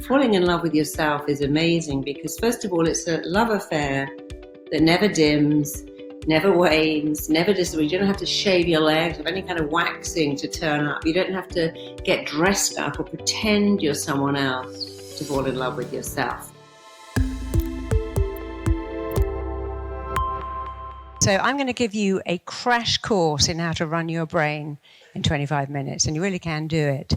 Falling in love with yourself is amazing because, first of all, it's a love affair that never dims, never wanes, never disappears. You don't have to shave your legs or any kind of waxing to turn up. You don't have to get dressed up or pretend you're someone else to fall in love with yourself. So I'm going to give you a crash course in how to run your brain in 25 minutes, and you really can do it.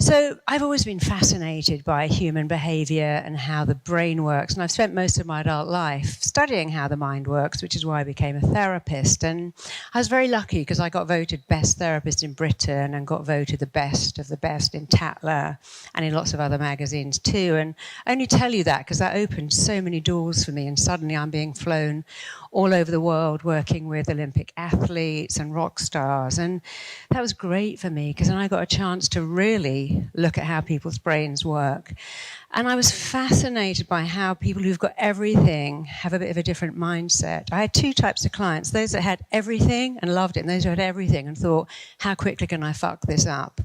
So I've always been fascinated by human behavior and how the brain works, and I've spent most of my adult life studying how the mind works, which is why I became a therapist. And I was very lucky because I got voted best therapist in Britain and got voted the best of the best in Tatler and in lots of other magazines too. And I only tell you that because that opened so many doors for me, and suddenly I'm being flown all over the world working with Olympic athletes and rock stars. And that was great for me because then I got a chance to really look at how people's brains work. And I was fascinated by how people who've got everything have a bit of a different mindset. I had two types of clients, those that had everything and loved it, and those who had everything and thought, how quickly can I fuck this up?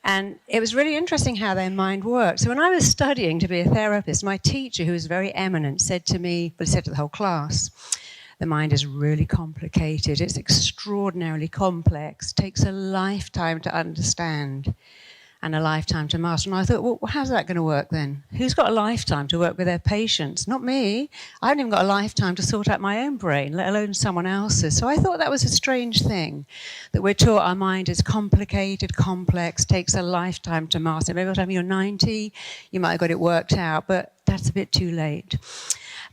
And it was really interesting how their mind worked. So when I was studying to be a therapist, my teacher, who was very eminent, said to me, well, he said to the whole class, the mind is really complicated. It's extraordinarily complex. It takes a lifetime to understand and a lifetime to master. And I thought, well, how's that going to work then? Who's got a lifetime to work with their patients? Not me. I haven't even got a lifetime to sort out my own brain, let alone someone else's. So I thought that was a strange thing, that we're taught our mind is complicated, complex, takes a lifetime to master. Maybe by the time you're 90, you might have got it worked out, but that's a bit too late.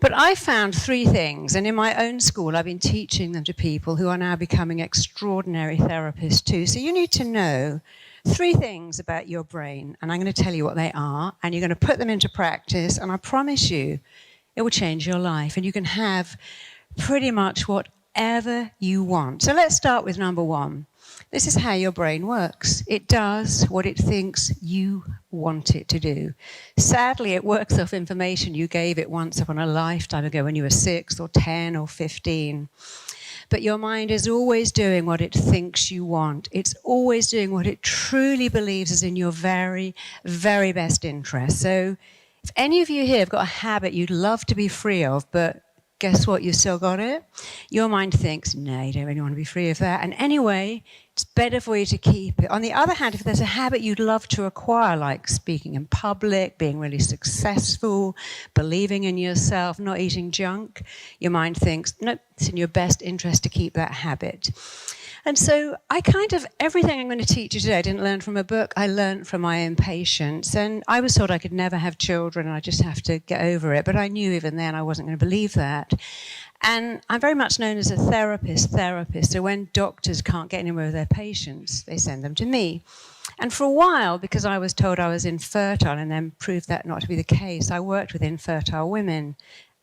But I found three things, and in my own school, I've been teaching them to people who are now becoming extraordinary therapists too. So you need to know three things about your brain, and I'm going to tell you what they are, and you're going to put them into practice, and I promise you, it will change your life, and you can have pretty much whatever you want. So let's start with number one. This is how your brain works. It does what it thinks you want it to do. Sadly, it works off information you gave it once upon a lifetime ago when you were 6 or 10 or 15. But your mind is always doing what it thinks you want. It's always doing what it truly believes is in your very, very best interest. So if any of you here have got a habit you'd love to be free of, but guess what, you still got it? Your mind thinks, no, you don't really want to be free of that. And anyway, it's better for you to keep it. On the other hand, if there's a habit you'd love to acquire, like speaking in public, being really successful, believing in yourself, not eating junk, your mind thinks, no, it's in your best interest to keep that habit. And so everything I'm going to teach you today, I didn't learn from a book, I learned from my own patients. And I was told I could never have children and I just have to get over it. But I knew even then I wasn't going to believe that. And I'm very much known as a therapist. So when doctors can't get anywhere with their patients, they send them to me. And for a while, because I was told I was infertile and then proved that not to be the case, I worked with infertile women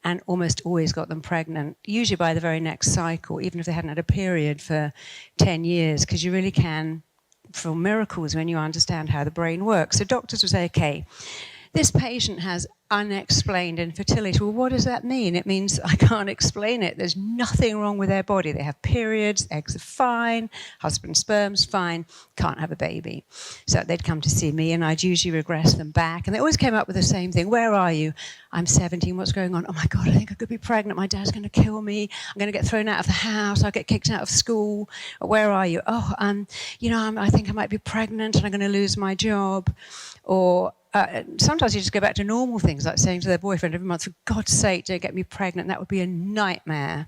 and almost always got them pregnant, usually by the very next cycle, even if they hadn't had a period for 10 years, because you really can feel miracles when you understand how the brain works. So doctors would say, okay, this patient has unexplained infertility. Well, what does that mean? It means I can't explain it. There's nothing wrong with their body. They have periods, eggs are fine, husband's sperm's fine, can't have a baby. So they'd come to see me and I'd usually regress them back. And they always came up with the same thing. Where are you? I'm 17. What's going on? Oh my God, I think I could be pregnant. My dad's going to kill me. I'm going to get thrown out of the house. I'll get kicked out of school. Where are you? Oh, I think I might be pregnant and I'm going to lose my job. Or sometimes you just go back to normal things, like saying to their boyfriend every month, for God's sake, don't get me pregnant. That would be a nightmare.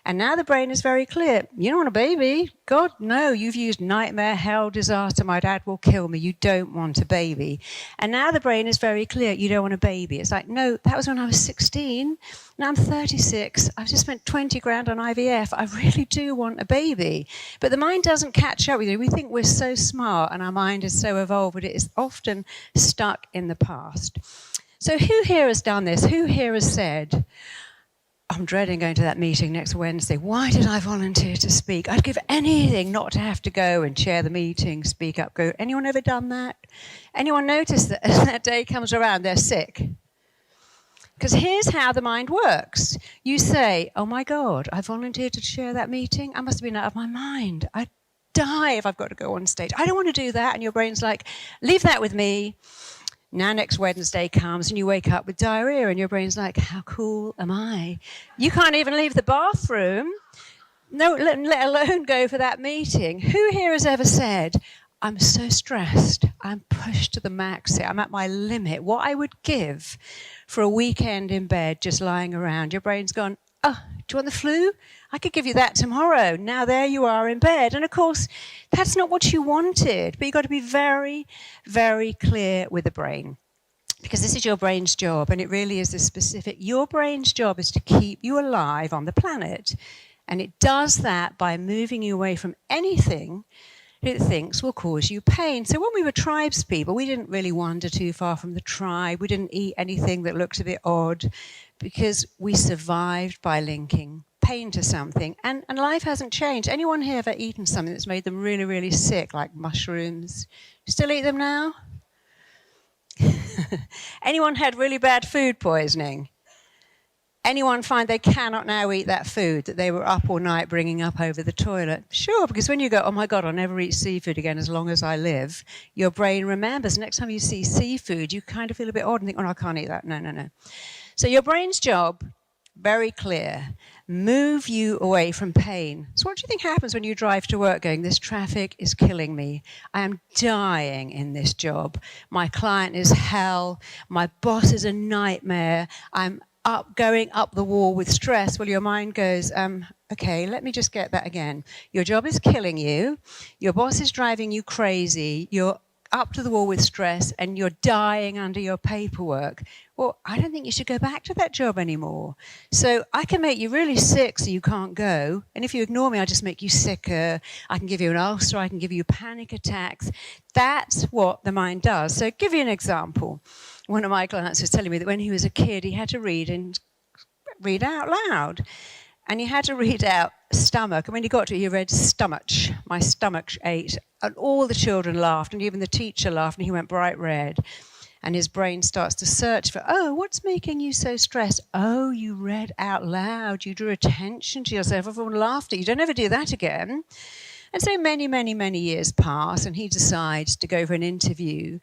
And now the brain is very clear. You don't want a baby. God, no, you've used nightmare, hell, disaster, my dad will kill me. You don't want a baby. And now the brain is very clear. You don't want a baby. It's like, no, that was when I was 16. Now I'm 36. I've just spent 20 grand on IVF. I really do want a baby. But the mind doesn't catch up with you. We think we're so smart and our mind is so evolved, but it is often stuck in the past. So who here has done this? Who here has said, I'm dreading going to that meeting next Wednesday. Why did I volunteer to speak? I'd give anything not to have to go and chair the meeting, speak up, go. Anyone ever done that? Anyone notice that as that day comes around, they're sick? Because here's how the mind works. You say, oh my God, I volunteered to chair that meeting. I must have been out of my mind. I'd die if I've got to go on stage. I don't want to do that. And your brain's like, leave that with me. Now next Wednesday comes and you wake up with diarrhea and your brain's like, how cool am I? You can't even leave the bathroom, no, let alone go for that meeting. Who here has ever said, I'm so stressed, I'm pushed to the max here, I'm at my limit, what I would give for a weekend in bed just lying around? Your brain's gone, oh, do you want the flu? I could give you that tomorrow. Now there you are in bed. And of course, that's not what you wanted. But you've got to be very, very clear with the brain. Because this is your brain's job, and it really is a specific. Your brain's job is to keep you alive on the planet. And it does that by moving you away from anything it thinks will cause you pain. So when we were tribes people, we didn't really wander too far from the tribe. We didn't eat anything that looked a bit odd because we survived by linking pain to something. And life hasn't changed. Anyone here ever eaten something that's made them really, really sick, like mushrooms? Still eat them now? Anyone had really bad food poisoning? Anyone find they cannot now eat that food that they were up all night bringing up over the toilet? Sure, because when you go, oh my God, I'll never eat seafood again as long as I live, your brain remembers. Next time you see seafood, you kind of feel a bit odd and think, oh, no, I can't eat that. No. So your brain's job, very clear, move you away from pain. So what do you think happens when you drive to work going, this traffic is killing me. I am dying in this job. My client is hell. My boss is a nightmare. I'm going up the wall with stress. Well, your mind goes, okay, let me just get that again. Your job is killing you. Your boss is driving you crazy. You're up to the wall with stress and you're dying under your paperwork. Well, I don't think you should go back to that job anymore. So I can make you really sick so you can't go. And if you ignore me, I'll just make you sicker. I can give you an ulcer. I can give you panic attacks. That's what the mind does. So give you an example. One of my clients was telling me that when he was a kid, he had to read out loud. And he had to read out stomach. And when he got to it, he read stomach. My stomach ate. And all the children laughed, and even the teacher laughed, and he went bright red. And his brain starts to search for, oh, what's making you so stressed? Oh, you read out loud. You drew attention to yourself. Everyone laughed at you. Don't ever do that again. And so many, many, many years pass, and he decides to go for an interview.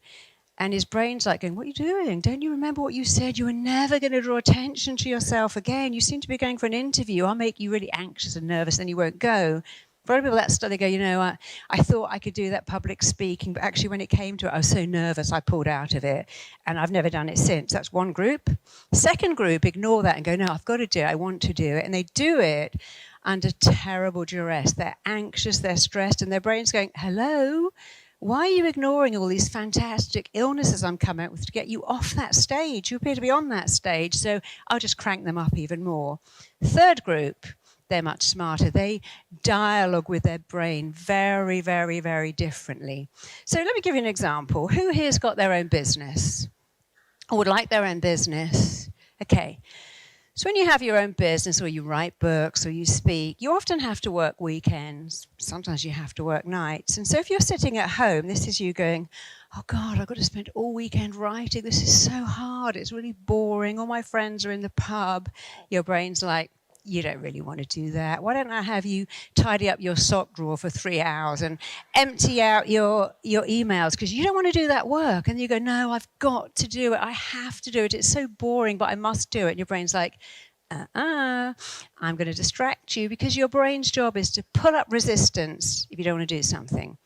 And his brain's like going, what are you doing? Don't you remember what you said? You were never going to draw attention to yourself again. You seem to be going for an interview. I'll make you really anxious and nervous, and you won't go. For other people, that's they go, you know, I thought I could do that public speaking, but actually when it came to it, I was so nervous, I pulled out of it, and I've never done it since. That's one group. Second group, ignore that and go, no, I've got to do it. I want to do it. And they do it under terrible duress. They're anxious, they're stressed, and their brain's going, hello? Why are you ignoring all these fantastic illnesses I'm coming out with to get you off that stage? You appear to be on that stage, so I'll just crank them up even more. Third group, they're much smarter. They dialogue with their brain very, very, very differently. So let me give you an example. Who here's got their own business or would like their own business? Okay. So when you have your own business or you write books or you speak, you often have to work weekends. Sometimes you have to work nights. And so if you're sitting at home, this is you going, oh God, I've got to spend all weekend writing. This is so hard. It's really boring. All my friends are in the pub. Your brain's like, you don't really want to do that. Why don't I have you tidy up your sock drawer for 3 hours and empty out your emails because you don't want to do that work. And you go, no, I've got to do it. I have to do it. It's so boring, but I must do it. And your brain's like, I'm going to distract you because your brain's job is to put up resistance if you don't want to do something.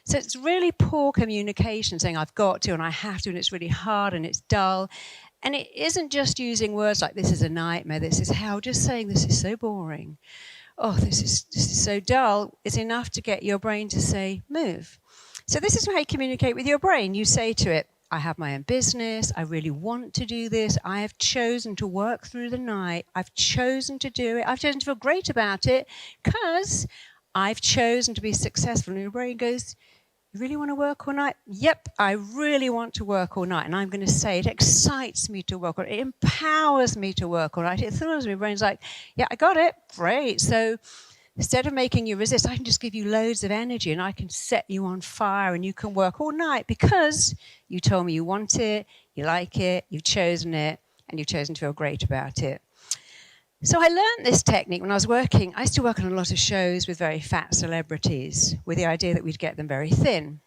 So it's really poor communication saying I've got to and I have to and it's really hard and it's dull. And it isn't just using words like this is a nightmare, this is hell, just saying this is so boring. Oh, this is so dull is enough to get your brain to say, move. So this is how you communicate with your brain. You say to it, I have my own business, I really want to do this, I have chosen to work through the night, I've chosen to do it, I've chosen to feel great about it because I've chosen to be successful. And your brain goes, you really want to work all night? Yep, I really want to work all night. And I'm going to say it excites me to work all night. It empowers me to work all night. It thrills me. My brain's like, yeah, I got it. Great. So instead of making you resist, I can just give you loads of energy and I can set you on fire and you can work all night because you told me you want it, you like it, you've chosen it, and you've chosen to feel great about it. So I learned this technique when I was working. I used to work on a lot of shows with very fat celebrities with the idea that we'd get them very thin.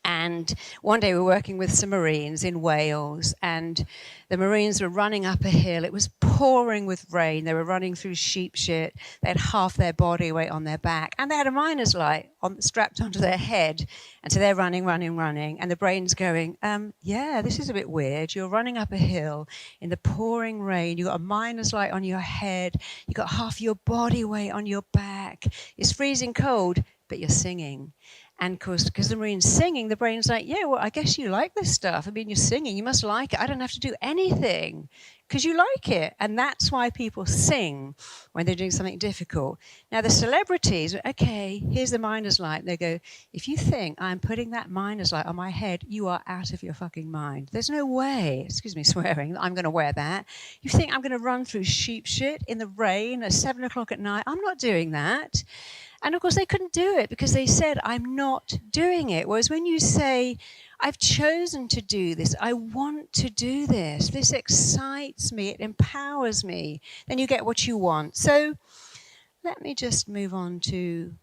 And one day we were working with some Marines in Wales, and the Marines were running up a hill. It was pouring with rain. They were running through sheep shit. They had half their body weight on their back, and they had a miner's light strapped onto their head. And so they're running, and the brain's going, yeah, this is a bit weird. You're running up a hill in the pouring rain. You've got a miner's light on your head. You've got half your body weight on your back. It's freezing cold, but you're singing. And of course, because the Marine's singing, the brain's like, yeah, well, I guess you like this stuff. I mean, you're singing, you must like it. I don't have to do anything because you like it. And that's why people sing when they're doing something difficult. Now, the celebrities, okay, here's the miner's light. They go, if you think I'm putting that miner's light on my head, you are out of your fucking mind. There's no way, excuse me swearing, I'm going to wear that. You think I'm going to run through sheep shit in the rain at 7 o'clock at night? I'm not doing that. And of course, they couldn't do it because they said, I'm not doing it. Whereas when you say, I've chosen to do this, I want to do this, this excites me, it empowers me, then you get what you want. So let me just move on to,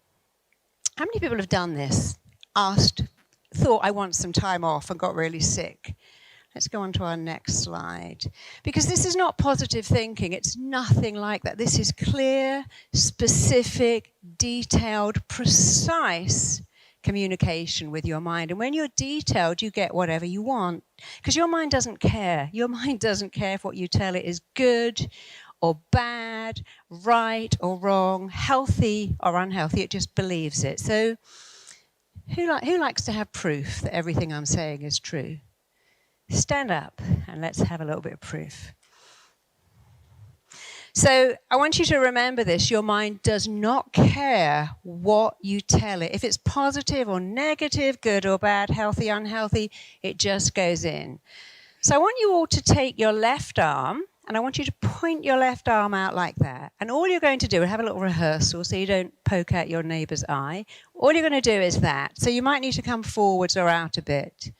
how many people have done this? Thought I want some time off and got really sick. Let's go on to our next slide. Because this is not positive thinking. It's nothing like that. This is clear, specific, detailed, precise communication with your mind. And when you're detailed, you get whatever you want. Because your mind doesn't care. Your mind doesn't care if what you tell it is good or bad, right or wrong, healthy or unhealthy. It just believes it. So who likes to have proof that everything I'm saying is true? Stand up and let's have a little bit of proof. So I want you to remember this. Your mind does not care what you tell it. If it's positive or negative, good or bad, healthy, unhealthy, it just goes in. So I want you all to take your left arm and I want you to point your left arm out like that. And all you're going to do, have a little rehearsal so you don't poke out your neighbour's eye. All you're going to do is that. So you might need to come forwards or out a bit.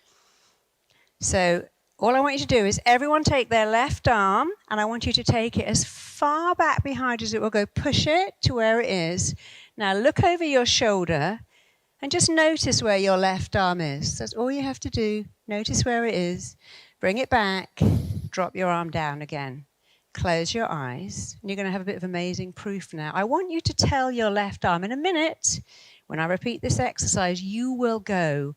So all I want you to do is everyone take their left arm and I want you to take it as far back behind as it will go. Push it to where it is. Now look over your shoulder and just notice where your left arm is. That's all you have to do. Notice where it is. Bring it back. Drop your arm down again. Close your eyes. And you're going to have a bit of amazing proof now. I want you to tell your left arm in a minute, when I repeat this exercise, you will go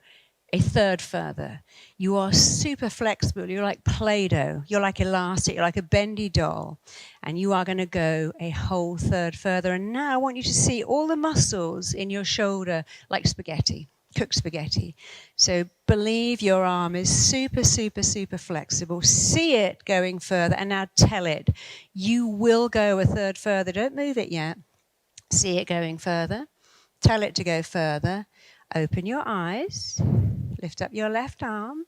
a third further. You are super flexible. You're like Play-Doh. You're like elastic. You're like a bendy doll. And you are going to go a whole third further. And now I want you to see all the muscles in your shoulder like spaghetti, cooked spaghetti. So believe your arm is super, super, super flexible. See it going further. And now tell it, you will go a third further. Don't move it yet. See it going further. Tell it to go further. Open your eyes. Lift up your left arm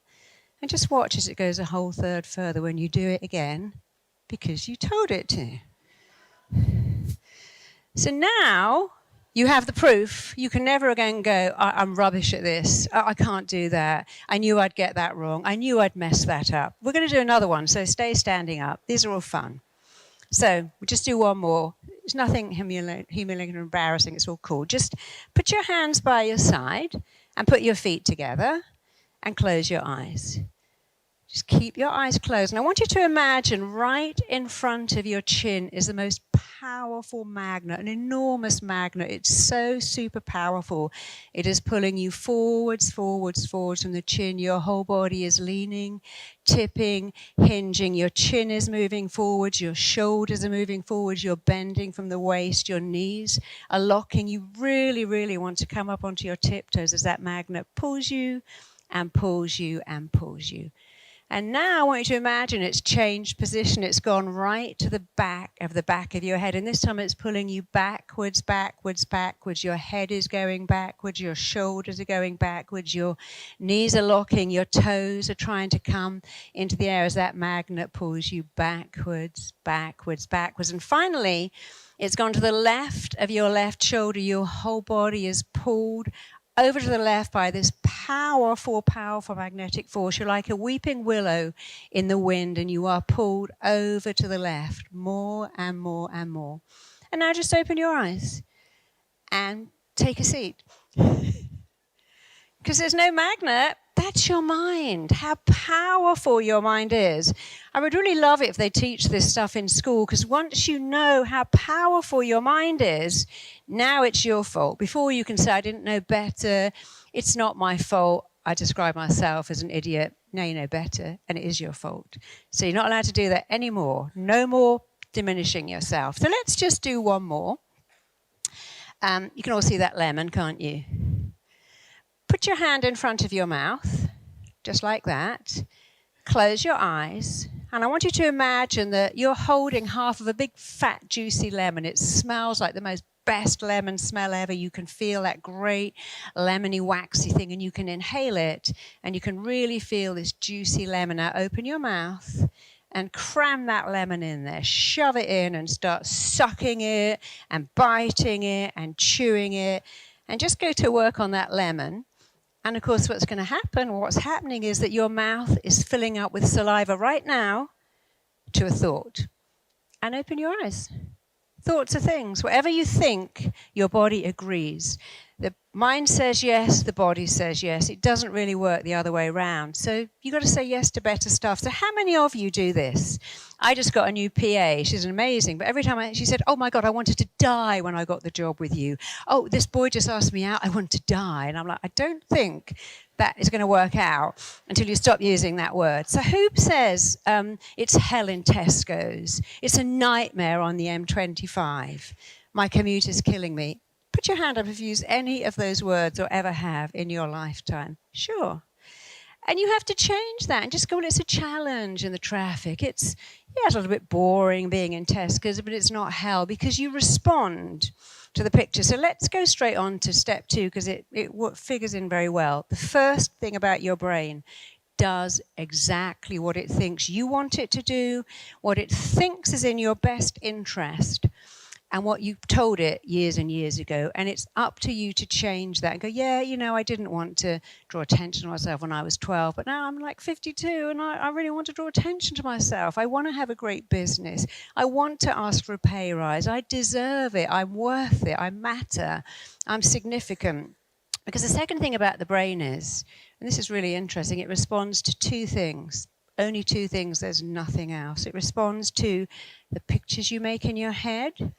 and just watch as it goes a whole third further when you do it again because you told it to. So now you have the proof. You can never again go, I'm rubbish at this. I can't do that. I knew I'd get that wrong. I knew I'd mess that up. We're going to do another one, so stay standing up. These are all fun. So we'll just do one more. It's nothing humiliating or embarrassing. It's all cool. Just put your hands by your side and put your feet together and close your eyes. Just keep your eyes closed. And I want you to imagine right in front of your chin is the most powerful magnet, an enormous magnet. It's so super powerful. It is pulling you forwards, forwards, forwards from the chin. Your whole body is leaning, tipping, hinging. Your chin is moving forwards. Your shoulders are moving forwards. You're bending from the waist. Your knees are locking. You really, really want to come up onto your tiptoes as that magnet pulls you and pulls you and pulls you. And now I want you to imagine it's changed position. It's gone right to the back of your head. And this time it's pulling you backwards, backwards, backwards. Your head is going backwards. Your shoulders are going backwards. Your knees are locking. Your toes are trying to come into the air as that magnet pulls you backwards, backwards, backwards. And finally, it's gone to the left of your left shoulder. Your whole body is pulled over to the left by this powerful, powerful magnetic force. You're like a weeping willow in the wind, and you are pulled over to the left more and more and more. And now just open your eyes and take a seat. because there's no magnet. That's your mind, how powerful your mind is. I would really love it if they teach this stuff in school, because once you know how powerful your mind is, now it's your fault. Before you can say, I didn't know better, it's not my fault, I describe myself as an idiot. Now you know better, and it is your fault. So you're not allowed to do that anymore. No more diminishing yourself. So let's just do one more. You can all see that lemon, can't you? Put your hand in front of your mouth, just like that. Close your eyes. And I want you to imagine that you're holding half of a big, fat, juicy lemon. It smells like the most best lemon smell ever. You can feel that great lemony, waxy thing, and you can inhale it, and you can really feel this juicy lemon. Now open your mouth and cram that lemon in there. Shove it in and start sucking it and biting it and chewing it. And just go to work on that lemon. And of course, what's going to happen, or what's happening, is that your mouth is filling up with saliva right now to a thought. And open your eyes. Thoughts are things. Whatever you think, your body agrees. The mind says yes, the body says yes. It doesn't really work the other way around. So you've got to say yes to better stuff. So how many of you do this? I just got a new PA. She's amazing. But every time she said, oh my God, I wanted to die when I got the job with you. Oh, this boy just asked me out. I want to die. And I'm like, I don't think that is going to work out until you stop using that word. So who says it's hell in Tesco's? It's a nightmare on the M25. My commute is killing me. Put your hand up if you use any of those words or ever have in your lifetime. Sure. And you have to change that and just go, well, it's a challenge in the traffic. It's a little bit boring being in Tesco's, but it's not hell, because you respond to the picture. So let's go straight on to step 2, because it figures in very well. The first thing about your brain does exactly what it thinks you want it to do, what it thinks is in your best interest, and what you told it years and years ago. And it's up to you to change that and go, yeah, I didn't want to draw attention to myself when I was 12, but now I'm like 52 and I really want to draw attention to myself. I want to have a great business. I want to ask for a pay rise. I deserve it. I'm worth it. I matter. I'm significant. Because the second thing about the brain is, and this is really interesting, it responds to 2 things. Only 2 things. There's nothing else. It responds to the pictures you make in your head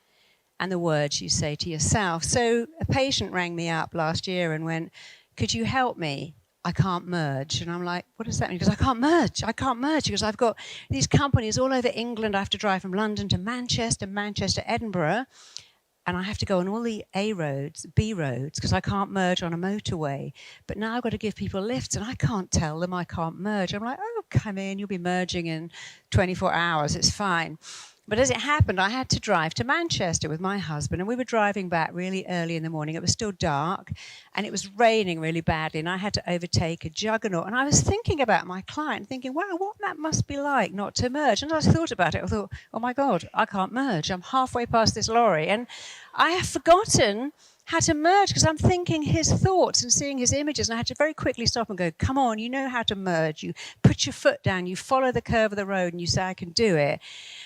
and the words you say to yourself. So a patient rang me up last year and went, could you help me? I can't merge. And I'm like, what does that mean? Because I can't merge. Because I've got these companies all over England. I have to drive from London to Manchester, Edinburgh. And I have to go on all the A roads, B roads, because I can't merge on a motorway. But now I've got to give people lifts, and I can't tell them I can't merge. I'm like, oh, come in, you'll be merging in 24 hours. It's fine. But as it happened, I had to drive to Manchester with my husband, and we were driving back really early in the morning. It was still dark, and it was raining really badly, and I had to overtake a juggernaut. And I was thinking about my client, thinking, wow, what that must be like not to merge. And as I thought about it, I thought, oh my God, I can't merge. I'm halfway past this lorry, and I have forgotten how to merge, because I'm thinking his thoughts and seeing his images, and I had to very quickly stop and go, come on, you know how to merge. You put your foot down, you follow the curve of the road, and you say, I can do it.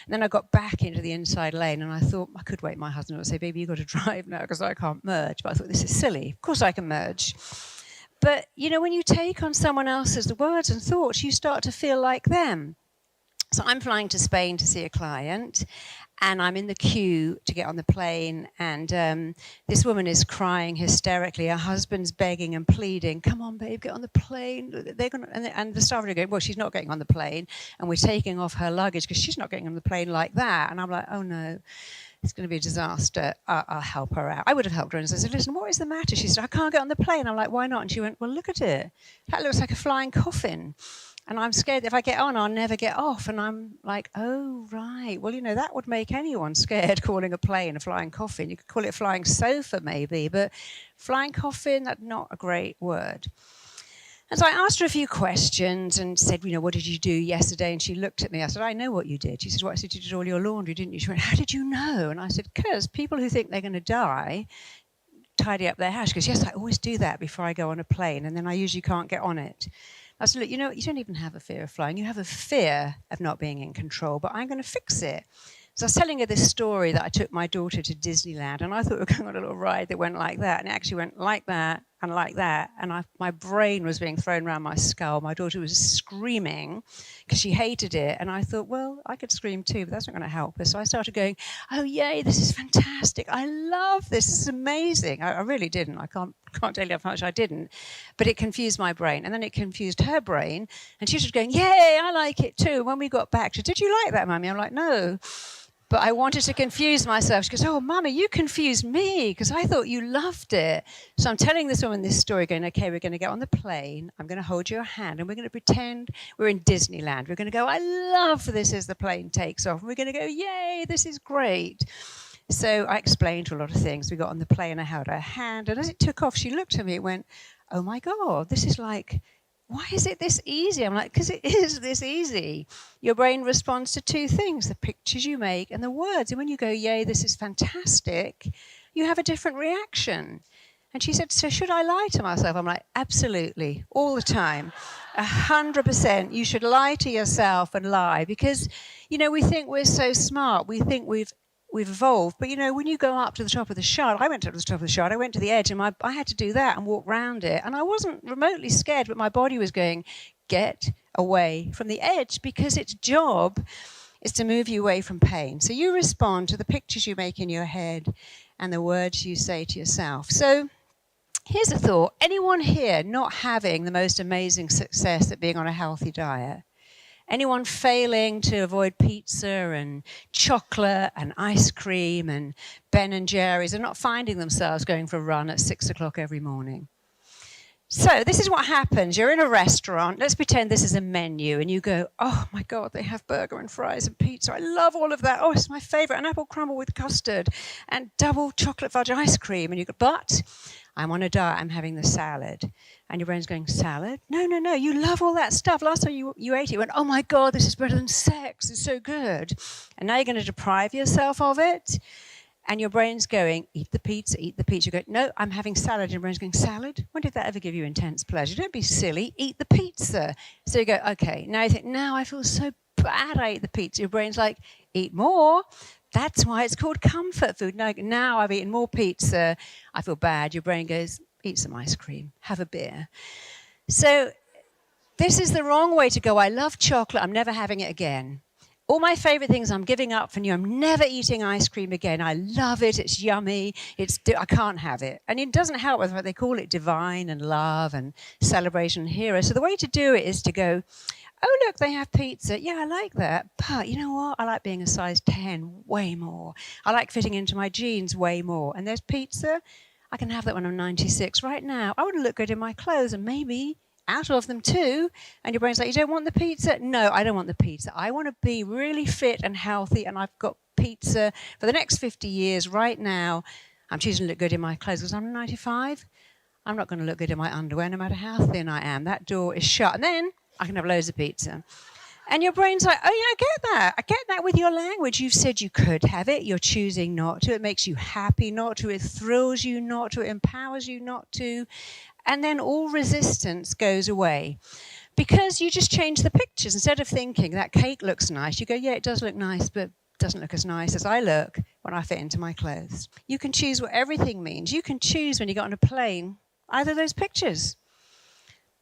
And then I got back into the inside lane, and I thought, I could wake my husband up and say, baby, you've got to drive now because I can't merge. But I thought, this is silly. Of course I can merge. But, when you take on someone else's words and thoughts, you start to feel like them. So I'm flying to Spain to see a client, and I'm in the queue to get on the plane, and this woman is crying hysterically. Her husband's begging and pleading, come on, babe, get on the plane. They're gonna, and the staff are going, well, she's not getting on the plane, and we're taking off her luggage because she's not getting on the plane like that. And I'm like, oh, no, it's going to be a disaster. I'll help her out. I would have helped her. And I said, listen, what is the matter? She said, I can't get on the plane. I'm like, why not? And she went, well, look at it. That looks like a flying coffin. And I'm scared that if I get on, I'll never get off. And I'm like, oh, right. Well, that would make anyone scared, calling a plane a flying coffin. You could call it a flying sofa, maybe. But flying coffin, that's not a great word. And so I asked her a few questions and said, what did you do yesterday? And she looked at me. I said, I know what you did. She said, what? I said, you did all your laundry, didn't you? She went, how did you know? And I said, because people who think they're going to die tidy up their house. She goes, yes, I always do that before I go on a plane. And then I usually can't get on it. I said, look, you don't even have a fear of flying. You have a fear of not being in control, but I'm going to fix it. So I was telling her this story that I took my daughter to Disneyland, and I thought we were going on a little ride that went like that, and it actually went like that and like that. And my brain was being thrown around my skull. My daughter was screaming because she hated it. And I thought, well, I could scream too, but that's not going to help her. So I started going, oh, yay, this is fantastic. I love this. This is amazing. I really didn't. I can't tell you how much I didn't. But it confused my brain. And then it confused her brain. And she was going, yay, I like it too. When we got back, she said, did you like that, Mummy? I'm like, no. But I wanted to confuse myself. She goes, oh, Mama, you confused me because I thought you loved it. So I'm telling this woman this story going, okay, we're going to get on the plane. I'm going to hold your hand and we're going to pretend we're in Disneyland. We're going to go, I love this as the plane takes off. And we're going to go, yay, this is great. So I explained her a lot of things. We got on the plane, I held her hand. And as it took off, she looked at me and went, oh, my God, this is like, why is it this easy? I'm like, because it is this easy. Your brain responds to two things, the pictures you make and the words. And when you go, yay, this is fantastic, you have a different reaction. And she said, so should I lie to myself? I'm like, absolutely, all the time, 100%. You should lie to yourself and lie because, we think we're so smart. We think we've evolved. But, when you go up to the top of the shard, I went up to the top of the shard, I went to the edge, and I had to do that and walk around it. And I wasn't remotely scared, but my body was going, get away from the edge, because its job is to move you away from pain. So you respond to the pictures you make in your head and the words you say to yourself. So here's a thought. Anyone here not having the most amazing success at being on a healthy diet? Anyone failing to avoid pizza and chocolate and ice cream and Ben and Jerry's and not finding themselves going for a run at 6 o'clock every morning? So this is what happens. You're in a restaurant. Let's pretend this is a menu and you go, oh my God, they have burger and fries and pizza. I love all of that. Oh, it's my favorite. An apple crumble with custard and double chocolate fudge ice cream. And you go, but I'm on a diet. I'm having the salad. And your brain's going, salad? No. You love all that stuff. Last time you ate it, you went, oh my God, this is better than sex. It's so good. And now you're going to deprive yourself of it. And your brain's going, eat the pizza, eat the pizza. You go, no, I'm having salad. And your brain's going, salad? When did that ever give you intense pleasure? Don't be silly, eat the pizza. So you go, okay, now you think, now I feel so bad I ate the pizza. Your brain's like, eat more. That's why it's called comfort food. Now I've eaten more pizza, I feel bad. Your brain goes, eat some ice cream, have a beer. So this is the wrong way to go. I love chocolate, I'm never having it again. All my favorite things I'm giving up for you. I'm never eating ice cream again. I love it. It's yummy. I can't have it. And it doesn't help with what they call it divine and love and celebration and hero. So the way to do it is to go, oh, look, they have pizza. Yeah, I like that. But you know what? I like being a size 10 way more. I like fitting into my jeans way more. And there's pizza. I can have that when I'm 96. Right now, I want to look good in my clothes and maybe out of them too. And your brain's like, you don't want the pizza? No, I don't want the pizza. I want to be really fit and healthy, and I've got pizza for the next 50 years. Right now, I'm choosing to look good in my clothes because I'm 95. I'm not going to look good in my underwear no matter how thin I am. That door is shut. And then I can have loads of pizza. And your brain's like, oh, yeah, I get that. I get that with your language. You've said you could have it. You're choosing not to. It makes you happy not to. It thrills you not to. It empowers you not to. And then all resistance goes away because you just change the pictures. Instead of thinking that cake looks nice, you go, yeah, it does look nice, but it doesn't look as nice as I look when I fit into my clothes. You can choose what everything means. You can choose when you get on a plane either of those pictures.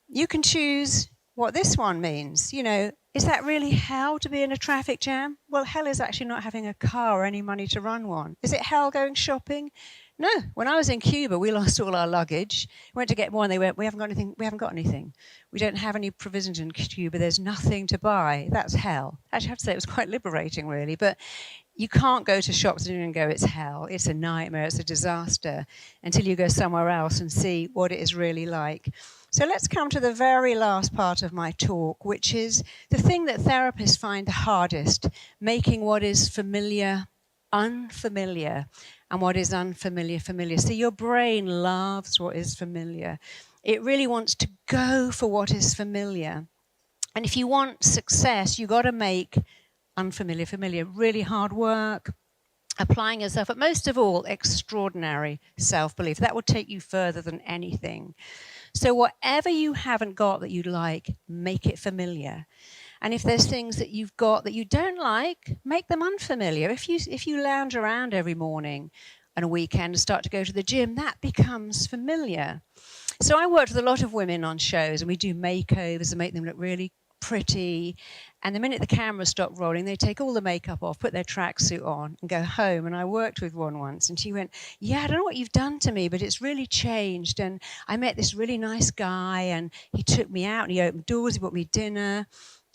You can choose what this one means. Is that really hell to be in a traffic jam? Well, hell is actually not having a car or any money to run one. Is it hell going shopping? No. When I was in Cuba, we lost all our luggage. We went to get more, and they went, we haven't got anything. We don't have any provisions in Cuba. There's nothing to buy. That's hell. Actually, I have to say it was quite liberating, really. But you can't go to shops and go, it's hell. It's a nightmare. It's a disaster, until you go somewhere else and see what it is really like. So let's come to the very last part of my talk, which is the thing that therapists find the hardest, making what is familiar unfamiliar and what is unfamiliar familiar. So your brain loves what is familiar. It really wants to go for what is familiar. And if you want success, you've got to make unfamiliar familiar. Really hard work, applying yourself, but most of all, extraordinary self-belief. That will take you further than anything. So whatever you haven't got that you like, make it familiar. And if there's things that you've got that you don't like, make them unfamiliar. If you lounge around every morning and a weekend and start to go to the gym, that becomes familiar. So I worked with a lot of women on shows, and we do makeovers and make them look really pretty. And the minute the camera stopped rolling, they take all the makeup off, put their tracksuit on, and go home. And I worked with one once, and she went, "Yeah, I don't know what you've done to me, but it's really changed. And I met this really nice guy, and he took me out, and he opened doors, he bought me dinner.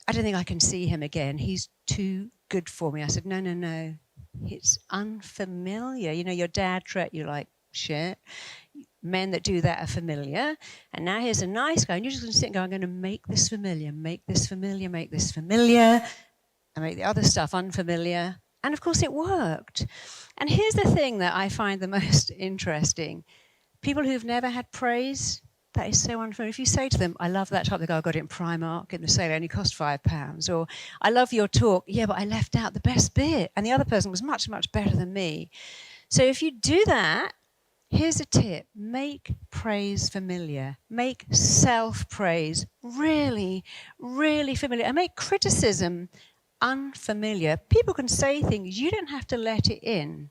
I don't think I can see him again. He's too good for me." I said, "No, no, no. It's unfamiliar. You know, your dad treated you like shit. Men that do that are familiar. And now here's a nice guy. And you're just going to sit and go, I'm going to make this familiar, make this familiar, make this familiar, and make the other stuff unfamiliar." And of course it worked. And here's the thing that I find the most interesting. People who've never had praise, that is so unfamiliar. If you say to them, "I love that top," they go, "I got it in Primark in the sale, it only cost £5. Or, "I love your talk." "Yeah, but I left out the best bit. And the other person was much, much better than me." So if you do that, here's a tip. Make praise familiar. Make self-praise really, really familiar. And make criticism unfamiliar. People can say things. You don't have to let it in.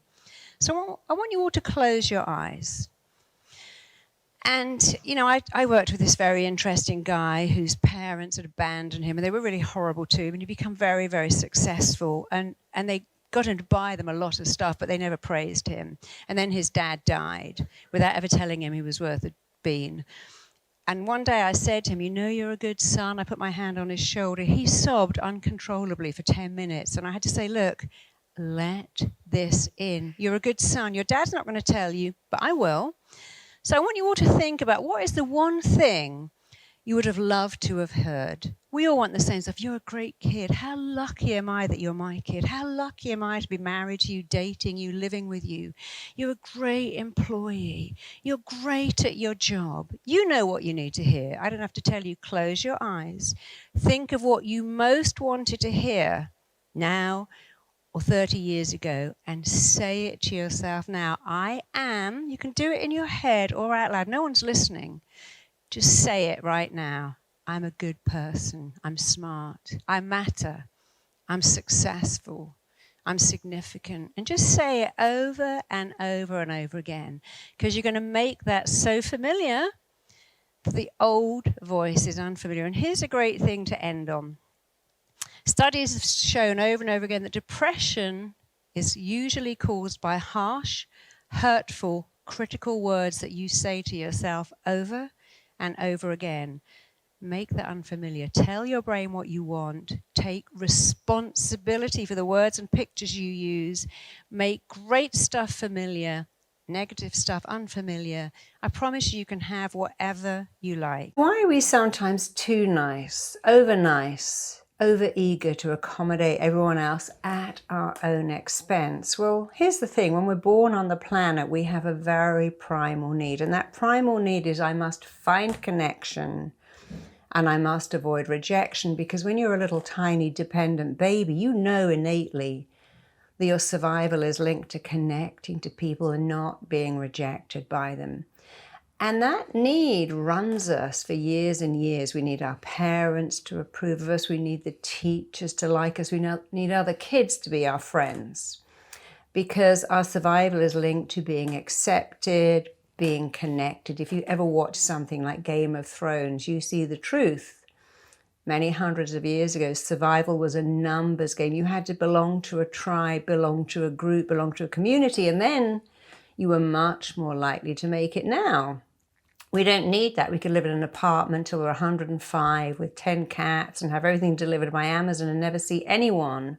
So I want you all to close your eyes. And, you know, I worked with this very interesting guy whose parents had abandoned him, and they were really horrible to him, and he became very, very successful. And they got him to buy them a lot of stuff, but they never praised him. And then his dad died without ever telling him he was worth a bean. And one day I said to him, "You know you're a good son." I put my hand on his shoulder. He sobbed uncontrollably for 10 minutes. And I had to say, "Look, let this in. You're a good son. Your dad's not going to tell you, but I will." So I want you all to think about, what is the one thing you would have loved to have heard? We all want the same stuff. "You're a great kid. How lucky am I that you're my kid? How lucky am I to be married to you, dating you, living with you? You're a great employee. You're great at your job." You know what you need to hear. I don't have to tell you. Close your eyes. Think of what you most wanted to hear now or 30 years ago, and say it to yourself now. "I am." You can do it in your head or out loud. No one's listening. Just say it right now. "I'm a good person. I'm smart. I matter. I'm successful. I'm significant." And just say it over and over and over again, because you're going to make that so familiar that the old voice is unfamiliar. And here's a great thing to end on. Studies have shown over and over again that depression is usually caused by harsh, hurtful, critical words that you say to yourself over and over again. Make that unfamiliar. Tell your brain what you want. Take responsibility for the words and pictures you use. Make great stuff familiar, negative stuff unfamiliar. I promise you can have whatever you like. Why are we sometimes too nice, over eager to accommodate everyone else at our own expense? Well, here's the thing. When we're born on the planet, we have a very primal need. And that primal need is, I must find connection and I must avoid rejection. Because when you're a little tiny dependent baby, you know innately that your survival is linked to connecting to people and not being rejected by them. And that need runs us for years and years. We need our parents to approve of us. We need the teachers to like us. We need other kids to be our friends, because our survival is linked to being accepted, being connected. If you ever watch something like Game of Thrones, you see the truth. Many hundreds of years ago, survival was a numbers game. You had to belong to a tribe, belong to a group, belong to a community, and then you were much more likely to make it. Now, we don't need that. We could live in an apartment till we're 105 with 10 cats and have everything delivered by Amazon and never see anyone.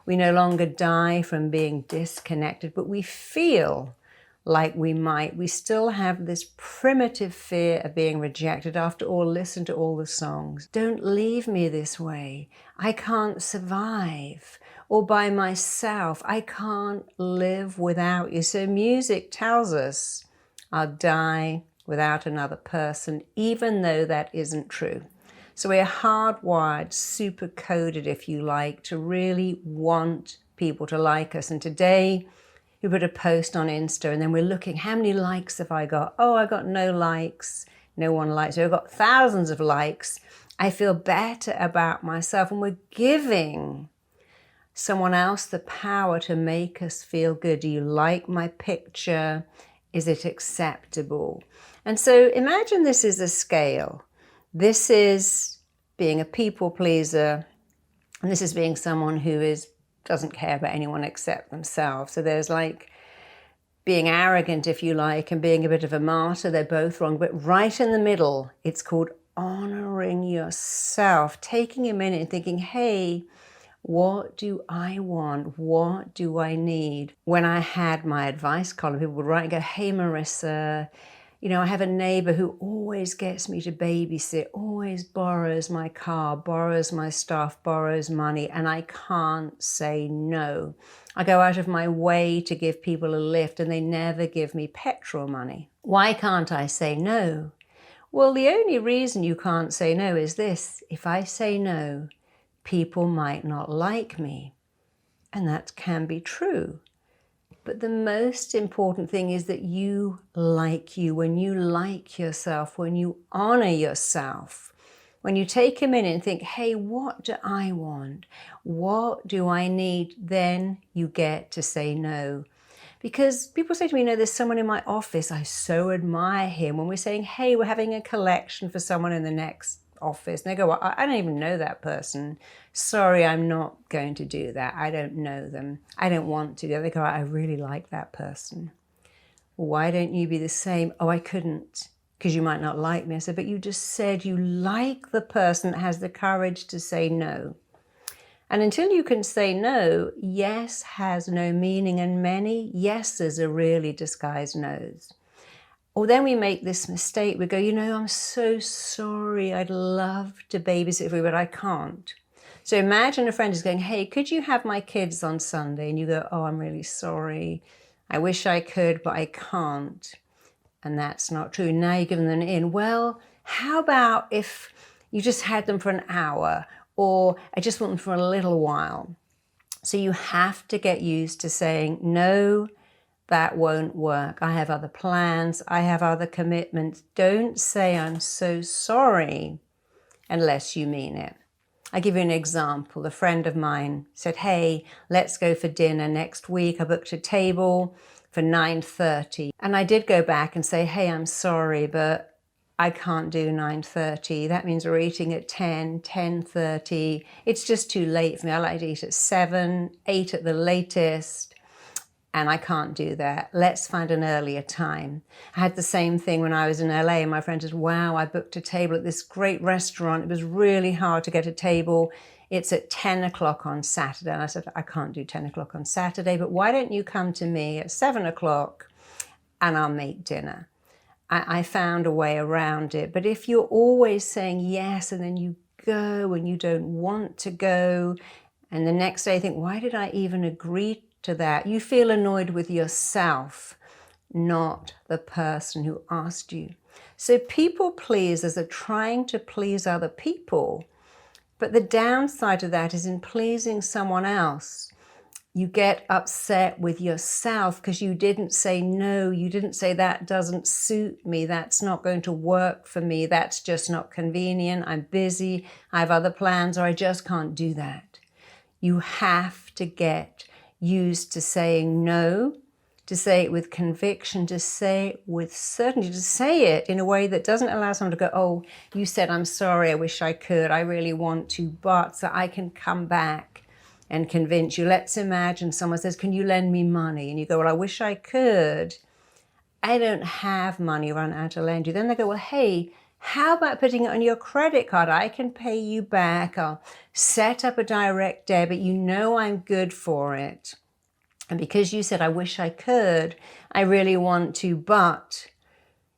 We no longer die from being disconnected, but we feel like we might. We still have this primitive fear of being rejected. After all, listen to all the songs. "Don't leave me this way. I can't survive. Or by myself. I can't live without you." So music tells us, I'll die without another person, even though that isn't true. So we're hardwired, super coded, if you like, to really want people to like us. And today, we put a post on Insta and then we're looking, how many likes have I got? Oh, I got no likes. No one likes me. I've got thousands of likes. I feel better about myself. And we're giving someone else the power to make us feel good. Do you like my picture? Is it acceptable? And so imagine this is a scale. This is being a people pleaser, and this is being someone who doesn't care about anyone except themselves. So there's like being arrogant, if you like, and being a bit of a martyr. They're both wrong. But right in the middle, it's called honoring yourself, taking a minute and thinking, hey, what do I want? What do I need? When I had my advice column, people would write and go, hey, Marisa, I have a neighbor who always gets me to babysit, always borrows my car, borrows my stuff, borrows money, and I can't say no. I go out of my way to give people a lift and they never give me petrol money. Why can't I say no? Well, the only reason you can't say no is this. If I say no, people might not like me. And that can be true. But the most important thing is that you like you. When you like yourself, when you honor yourself, when you take a minute and think, hey, what do I want? What do I need? Then you get to say no. Because people say to me, there's someone in my office, I so admire him. When we're saying, hey, we're having a collection for someone in the next office. And they go, well, I don't even know that person. Sorry, I'm not going to do that. I don't know them. I don't want to do that. They go, I really like that person. Well, why don't you be the same? Oh, I couldn't, because you might not like me. I said, but you just said you like the person that has the courage to say no. And until you can say no, yes has no meaning, and many yeses are really disguised no's. Or then we make this mistake. We go, I'm so sorry. I'd love to babysit for you, but I can't. So imagine a friend is going, hey, could you have my kids on Sunday? And you go, oh, I'm really sorry. I wish I could, but I can't. And that's not true. Now you're giving them an in. Well, how about if you just had them for an hour, or I just want them for a little while? So you have to get used to saying, no, that won't work. I have other plans. I have other commitments. Don't say I'm so sorry unless you mean it. I give you an example. A friend of mine said, hey, let's go for dinner next week. I booked a table for 9:30. And I did go back and say, hey, I'm sorry, but I can't do 9:30. That means we're eating at 10, 10:30. It's just too late for me. I like to eat at 7, 8 at the latest. And I can't do that. Let's find an earlier time. I had the same thing when I was in LA, and my friend says, wow, I booked a table at this great restaurant. It was really hard to get a table. It's at 10 o'clock on Saturday. And I said, I can't do 10 o'clock on Saturday, but why don't you come to me at 7 o'clock and I'll make dinner? I found a way around it. But if you're always saying yes and then you go and you don't want to go, and the next day you think, why did I even agree to that? You feel annoyed with yourself, not the person who asked you. So people pleasers are trying to please other people, but the downside of that is in pleasing someone else, you get upset with yourself because you didn't say no, you didn't say that doesn't suit me, that's not going to work for me, that's just not convenient, I'm busy, I have other plans, or I just can't do that. You have to get used to saying no, to say it with conviction, to say it with certainty, to say it in a way that doesn't allow someone to go, oh, you said I'm sorry, I wish I could, I really want to, but so I can come back and convince you. Let's imagine someone says, can you lend me money? And you go, well, I wish I could. I don't have money run out to lend you. Then they go, well, hey, how about putting it on your credit card? I can pay you back. I'll set up a direct debit. You know I'm good for it. And because you said, I wish I could, I really want to, but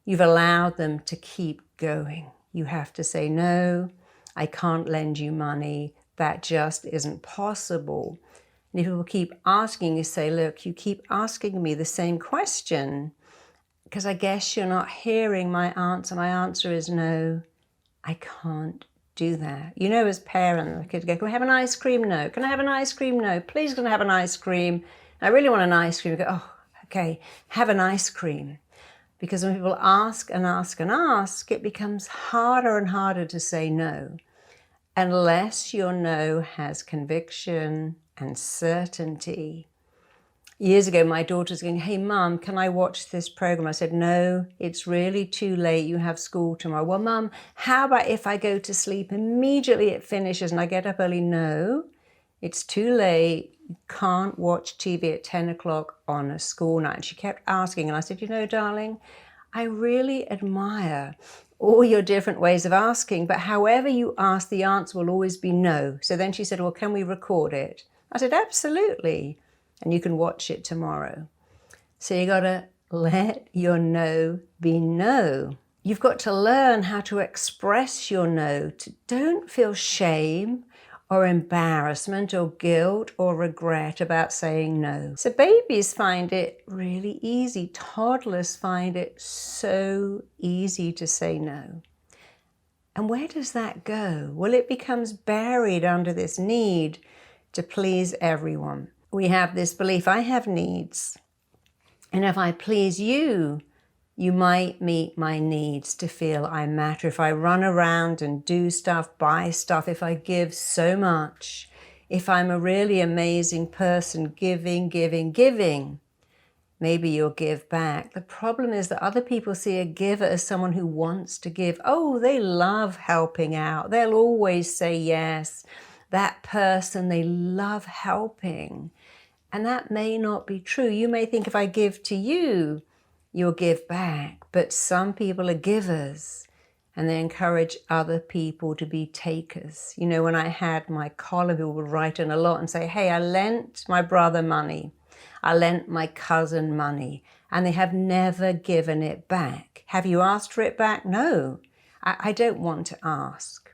you've allowed them to keep going. You have to say, no, I can't lend you money. That just isn't possible. And if people keep asking, you say, look, you keep asking me the same question, because I guess you're not hearing my answer. My answer is no, I can't do that. As parents, the kids go, can we have an ice cream? No. Can I have an ice cream? No. Please, can I have an ice cream? I really want an ice cream. You go, oh, okay, have an ice cream. Because when people ask and ask and ask, it becomes harder and harder to say no, unless your no has conviction and certainty. Years ago, my daughter's going, hey, Mum, can I watch this program? I said, no, it's really too late. You have school tomorrow. Well, Mum, how about if I go to sleep immediately it finishes and I get up early? No, it's too late. You can't watch TV at 10 o'clock on a school night. And she kept asking. And I said, darling, I really admire all your different ways of asking, but however you ask, the answer will always be no. So then she said, well, can we record it? I said, absolutely. And you can watch it tomorrow. So you got to let your no be no. You've got to learn how to express your no. Don't feel shame or embarrassment or guilt or regret about saying no. So babies find it really easy. Toddlers find it so easy to say no. And where does that go? Well, it becomes buried under this need to please everyone. We have this belief, I have needs. And if I please you, you might meet my needs to feel I matter. If I run around and do stuff, buy stuff, if I give so much, if I'm a really amazing person, giving, maybe you'll give back. The problem is that other people see a giver as someone who wants to give. Oh, they love helping out. They'll always say yes. That person, they love helping. And that may not be true. You may think if I give to you, you'll give back. But some people are givers and they encourage other people to be takers. When I had my column, people would write in a lot and say, hey, I lent my brother money. I lent my cousin money. And they have never given it back. Have you asked for it back? No, I don't want to ask.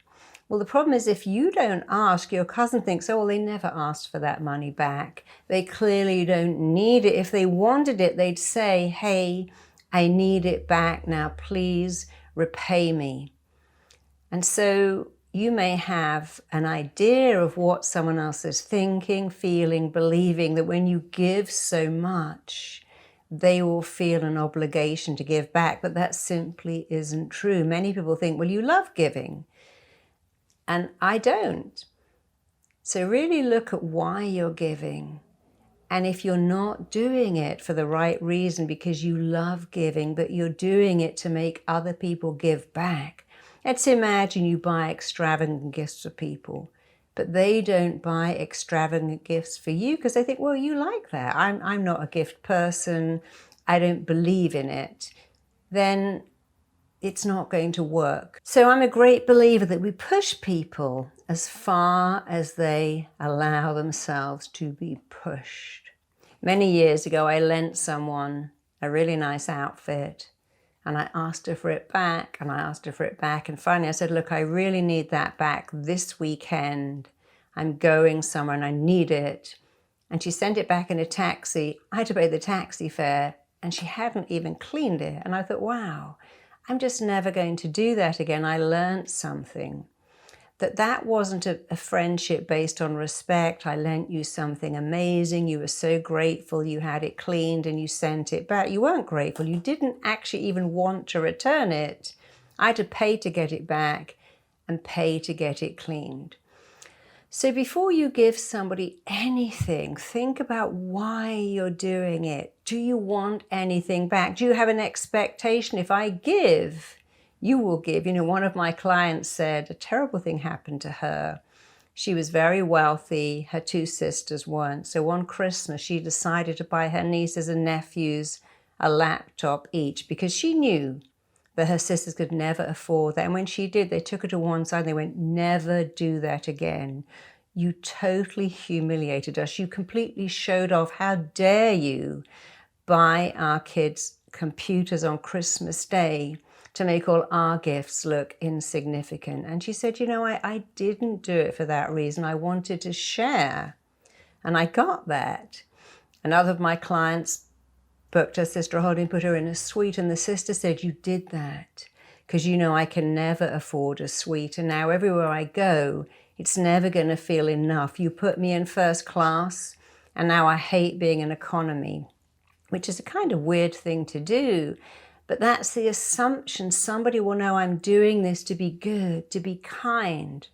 Well, the problem is if you don't ask, your cousin thinks, oh, well, they never asked for that money back. They clearly don't need it. If they wanted it, they'd say, hey, I need it back now. Please repay me. And so you may have an idea of what someone else is thinking, feeling, believing, that when you give so much, they will feel an obligation to give back. But that simply isn't true. Many people think, well, you love giving. And I don't. So really look at why you're giving. And if you're not doing it for the right reason because you love giving, but you're doing it to make other people give back. Let's imagine you buy extravagant gifts for people, but they don't buy extravagant gifts for you because they think, well, you like that. I'm not a gift person. I don't believe in it. Then it's not going to work. So I'm a great believer that we push people as far as they allow themselves to be pushed. Many years ago, I lent someone a really nice outfit and I asked her for it back and I asked her for it back. And finally I said, look, I really need that back this weekend. I'm going somewhere and I need it. And she sent it back in a taxi. I had to pay the taxi fare and she hadn't even cleaned it. And I thought, wow, I'm just never going to do that again. I learned something. That wasn't a friendship based on respect. I lent you something amazing. You were so grateful. You had it cleaned and you sent it back. You weren't grateful. You didn't actually even want to return it. I had to pay to get it back and pay to get it cleaned. So before you give somebody anything, think about why you're doing it. Do you want anything back? Do you have an expectation? If I give, you will give. One of my clients said a terrible thing happened to her. She was very wealthy. Her two sisters weren't. So one Christmas, she decided to buy her nieces and nephews a laptop each because she knew that her sisters could never afford that. And when she did, they took her to one side and they went, never do that again. You totally humiliated us. You completely showed off. How dare you buy our kids computers on Christmas Day to make all our gifts look insignificant. And she said, I didn't do it for that reason. I wanted to share. And I got that. Another of my clients booked her sister a holiday and put her in a suite. And the sister said, you did that because I can never afford a suite. And now everywhere I go, it's never going to feel enough. You put me in first class and now I hate being in economy, which is a kind of weird thing to do. But that's the assumption. Somebody will know I'm doing this to be good, to be kind.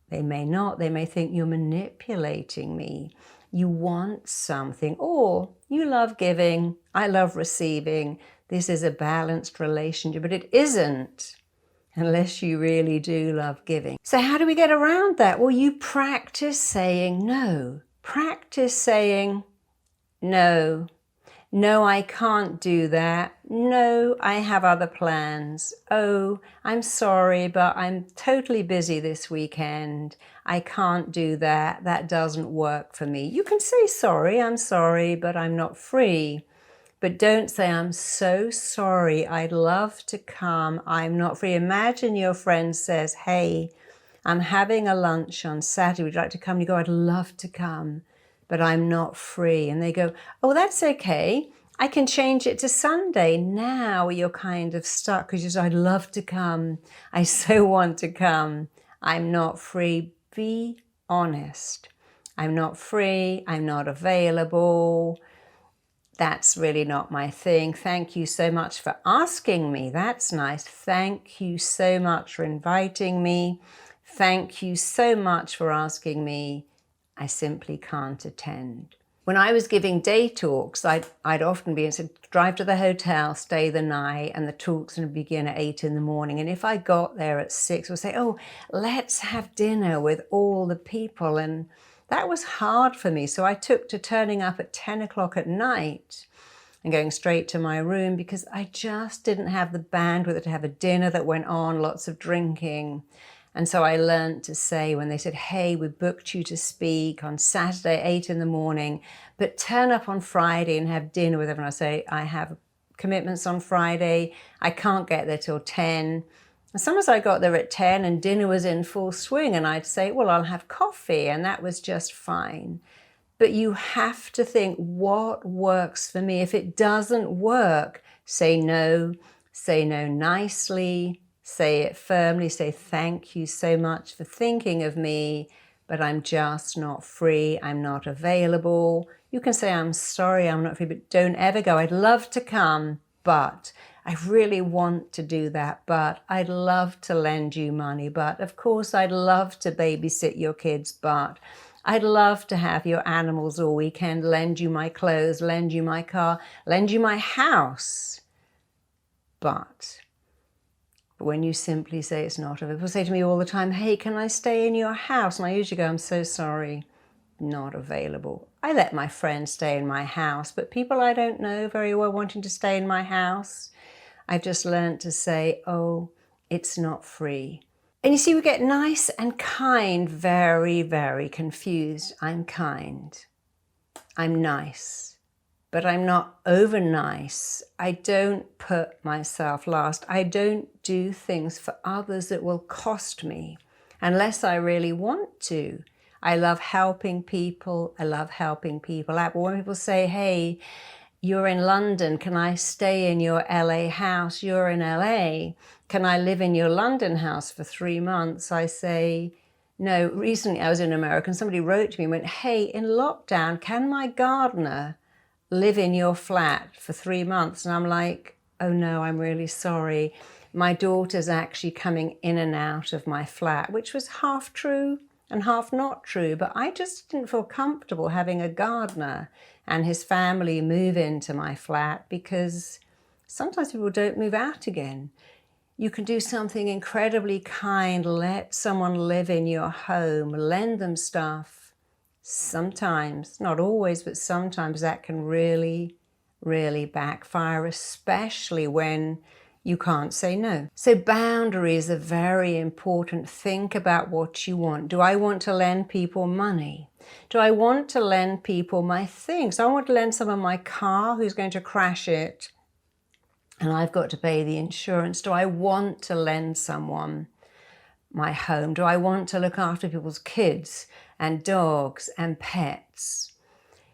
They may not. They may think you're manipulating me. you want something, or you love giving, I love receiving. This is a balanced relationship, but it isn't unless you really do love giving. So how do we get around that? Well, you practice saying no. Practice saying no. No, I can't do that. No, I have other plans. Oh, I'm sorry, but I'm totally busy this weekend. I can't do that. That doesn't work for me. You can say I'm sorry, but I'm not free. But don't say, I'm so sorry, I'd love to come, I'm not free. Imagine your friend says, hey, I'm having a lunch on Saturday, would you like to come? You go, I'd love to come, but I'm not free. And they go, oh, that's okay. I can change it to Sunday. Now you're kind of stuck because you say, I'd love to come. I so want to come. I'm not free. Be honest. I'm not free. I'm not available. That's really not my thing. Thank you so much for asking me. That's nice. Thank you so much for inviting me. Thank you so much for asking me. I simply can't attend. When I was giving day talks, I'd often be said, drive to the hotel, stay the night, and the talks would begin at 8 in the morning. And if I got there at 6, I would say, oh, let's have dinner with all the people. And that was hard for me. So I took to turning up at 10 o'clock at night and going straight to my room because I just didn't have the bandwidth to have a dinner that went on, lots of drinking. And so I learned to say when they said, hey, we booked you to speak on Saturday, 8 in the morning, but turn up on Friday and have dinner with everyone. I say, I have commitments on Friday. I can't get there till 10. And sometimes I got there at 10 and dinner was in full swing and I'd say, well, I'll have coffee, and that was just fine. But you have to think, what works for me? If it doesn't work, say no nicely, say it firmly, say thank you so much for thinking of me, but I'm just not free, I'm not available. You can say, I'm sorry, I'm not free, but don't ever go, I'd love to come, but I really want to do that, but I'd love to lend you money, but of course I'd love to babysit your kids, but I'd love to have your animals all weekend, lend you my clothes, lend you my car, lend you my house. But when you simply say it's not, people say to me all the time, hey, can I stay in your house? And I usually go, I'm so sorry, not available. I let my friends stay in my house, but people I don't know very well wanting to stay in my house, I've just learned to say, oh, it's not free. And you see, we get nice and kind very, very confused. I'm kind. I'm nice. But I'm not over nice. I don't put myself last. I don't do things for others that will cost me unless I really want to. I love helping people. I love helping people out. But when people say, hey, you're in London, can I stay in your LA house? You're in LA, can I live in your London house for 3 months? I say, no. Recently I was in America and somebody wrote to me and went, hey, in lockdown, can my gardener live in your flat for 3 months? And I'm like, oh no, I'm really sorry. My daughter's actually coming in and out of my flat, which was half true and half not true, but I just didn't feel comfortable having a gardener and his family move into my flat because sometimes people don't move out again. You can do something incredibly kind, let someone live in your home, lend them stuff. Sometimes, not always, but sometimes that can really, really backfire, especially when you can't say no. So boundaries are very important. Think about what you want. Do I want to lend people money? Do I want to lend people my things? I want to lend someone my car who's going to crash it and I've got to pay the insurance. Do I want to lend someone my home? Do I want to look after people's kids and dogs and pets?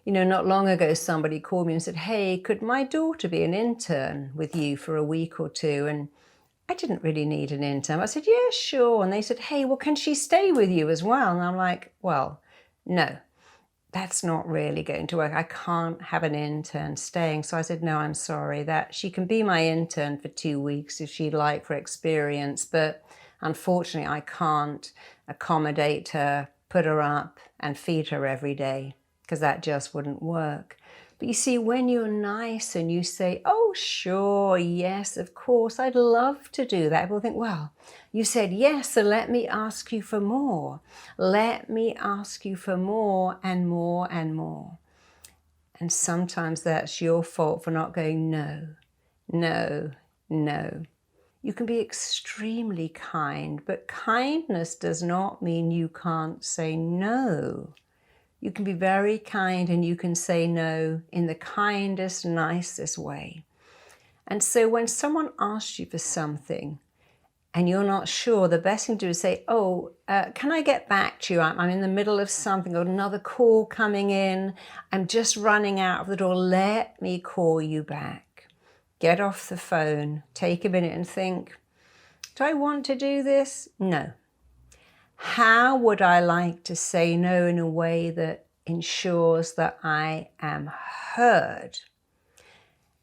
You know, not long ago, somebody called me and said, hey, could my daughter be an intern with you for a week or two? And I didn't really need an intern. I said, yeah, sure. And they said, hey, well, can she stay with you as well? And I'm like, well, no, that's not really going to work. I can't have an intern staying. So I said, no, I'm sorry, that she can be my intern for 2 weeks if she'd like for experience. But unfortunately, I can't accommodate her, put her up and feed her every day. because that just wouldn't work. But you see, when you're nice and you say, oh, sure, yes, of course, I'd love to do that. People think, well, you said yes, so let me ask you for more. Let me ask you for more and more and more. And sometimes that's your fault for not going, no, no, no. You can be extremely kind, but kindness does not mean you can't say no. You can be very kind and you can say no in the kindest, nicest way. And so when someone asks you for something and you're not sure, the best thing to do is say, oh, can I get back to you? I'm in the middle of something, or another call coming in. I'm just running out of the door. Let me call you back. Get off the phone, take a minute and think, do I want to do this? No. How would I like to say no in a way that ensures that I am heard?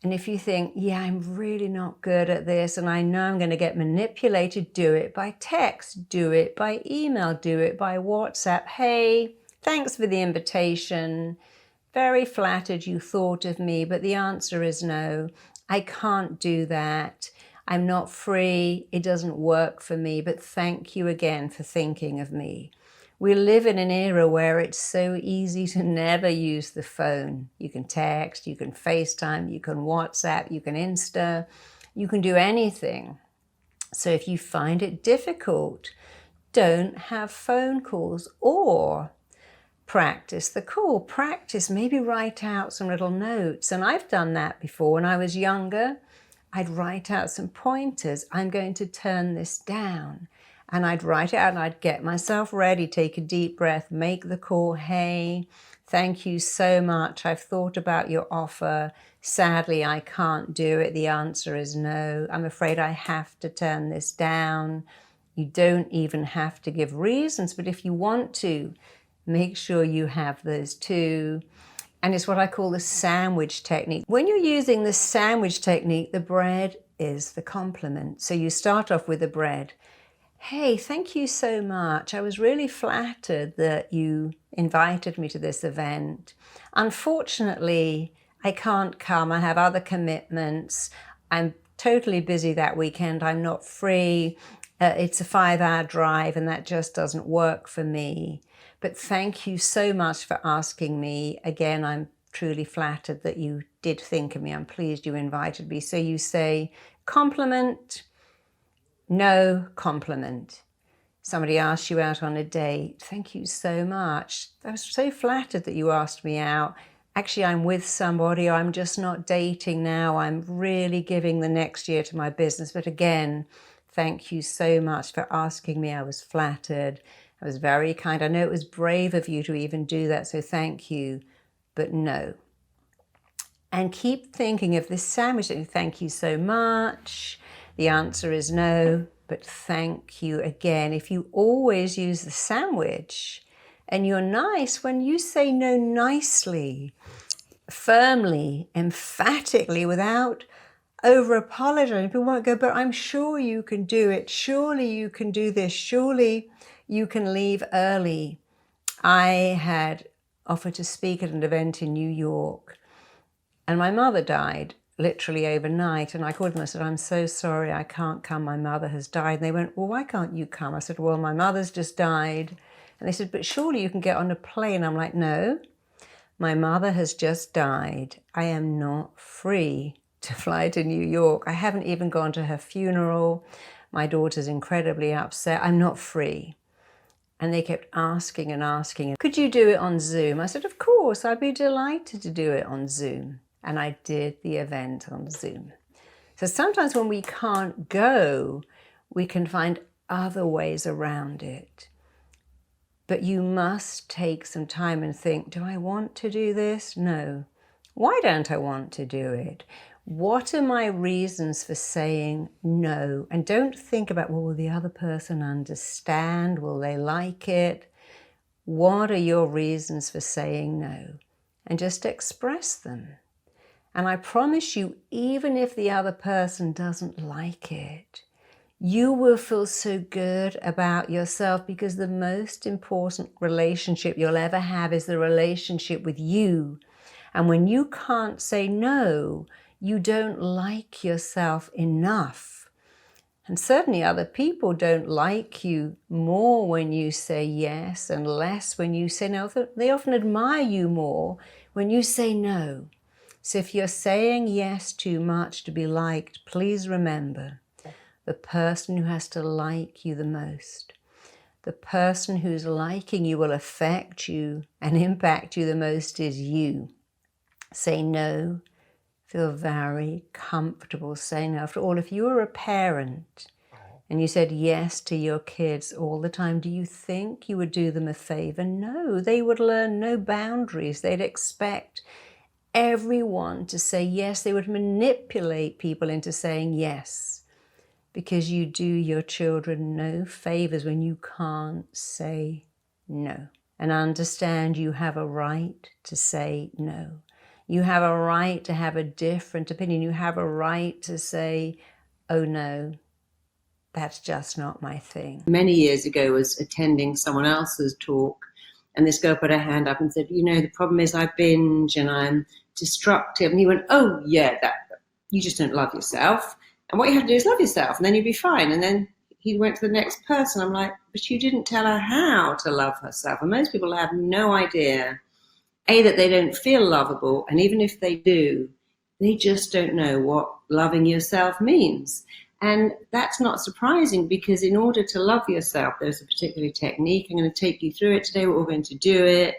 And if you think, yeah, I'm really not good at this and I know I'm going to get manipulated, do it by text, do it by email, do it by WhatsApp. Hey, thanks for the invitation. Very flattered you thought of me, but the answer is no. I can't do that. I'm not free, it doesn't work for me, but thank you again for thinking of me. We live in an era where it's so easy to never use the phone. You can text, you can FaceTime, you can WhatsApp, you can Insta, you can do anything. So if you find it difficult, don't have phone calls, or practice the call. Practice, maybe write out some little notes. And I've done that before. When I was younger, I'd write out some pointers. I'm going to turn this down. And I'd write it out and I'd get myself ready, take a deep breath, make the call. Hey, thank you so much. I've thought about your offer. Sadly, I can't do it. The answer is no. I'm afraid I have to turn this down. You don't even have to give reasons, but if you want to, make sure you have those too. And it's what I call the sandwich technique. When you're using the sandwich technique, the bread is the complement. So you start off with the bread. Hey, thank you so much. I was really flattered that you invited me to this event. Unfortunately, I can't come. I have other commitments. I'm totally busy that weekend. I'm not free. It's a 5-hour drive and that just doesn't work for me. But thank you so much for asking me. Again, I'm truly flattered that you did think of me. I'm pleased you invited me. So you say compliment, no compliment. Somebody asks you out on a date. Thank you so much. I was so flattered that you asked me out. Actually, I'm with somebody, or I'm just not dating now. I'm really giving the next year to my business. But again, thank you so much for asking me. I was flattered. I was very kind. I know it was brave of you to even do that, so thank you, but no. And keep thinking of this sandwich. Thank you so much. The answer is no, but thank you again. If you always use the sandwich and you're nice, when you say no nicely, firmly, emphatically, without over-apologizing, people won't go, but I'm sure you can do it. Surely you can do this. Surely you can leave early. I had offered to speak at an event in New York, and my mother died literally overnight. And I called them and I said, I'm so sorry, I can't come. My mother has died. And they went, well, why can't you come? I said, well, my mother's just died. And they said, but surely you can get on a plane. I'm like, no, my mother has just died. I am not free to fly to New York. I haven't even gone to her funeral. My daughter's incredibly upset. I'm not free. And they kept asking and asking, could you do it on Zoom? I said, of course, I'd be delighted to do it on Zoom. And I did the event on Zoom. So sometimes when we can't go, we can find other ways around it. But you must take some time and think, do I want to do this? No. Why don't I want to do it? What are my reasons for saying no? And don't think about, well, will the other person understand? Will they like it? What are your reasons for saying no? And just express them. And I promise you, even if the other person doesn't like it, you will feel so good about yourself, because the most important relationship you'll ever have is the relationship with you. And when you can't say no, you don't like yourself enough. And certainly other people don't like you more when you say yes and less when you say no. They often admire you more when you say no. So if you're saying yes too much to be liked, please remember, the person who has to like you the most, the person who's liking you will affect you and impact you the most is you. Say no. Feel very comfortable saying no. After all, if you were a parent and you said yes to your kids all the time, do you think you would do them a favor? No, they would learn no boundaries. They'd expect everyone to say yes. They would manipulate people into saying yes, because you do your children no favors when you can't say no. And understand you have a right to say no. You have a right to have a different opinion. You have a right to say, oh no, that's just not my thing. Many years ago, I was attending someone else's talk, and this girl put her hand up and said, you know, the problem is I binge and I'm destructive. And he went, oh yeah, you just don't love yourself. And what you have to do is love yourself, and then you'll be fine. And then he went to the next person. I'm like, but you didn't tell her how to love herself. And most people have no idea, A, that they don't feel lovable. And even if they do, they just don't know what loving yourself means. And that's not surprising, because in order to love yourself, there's a particular technique. I'm going to take you through it today. We're all going to do it.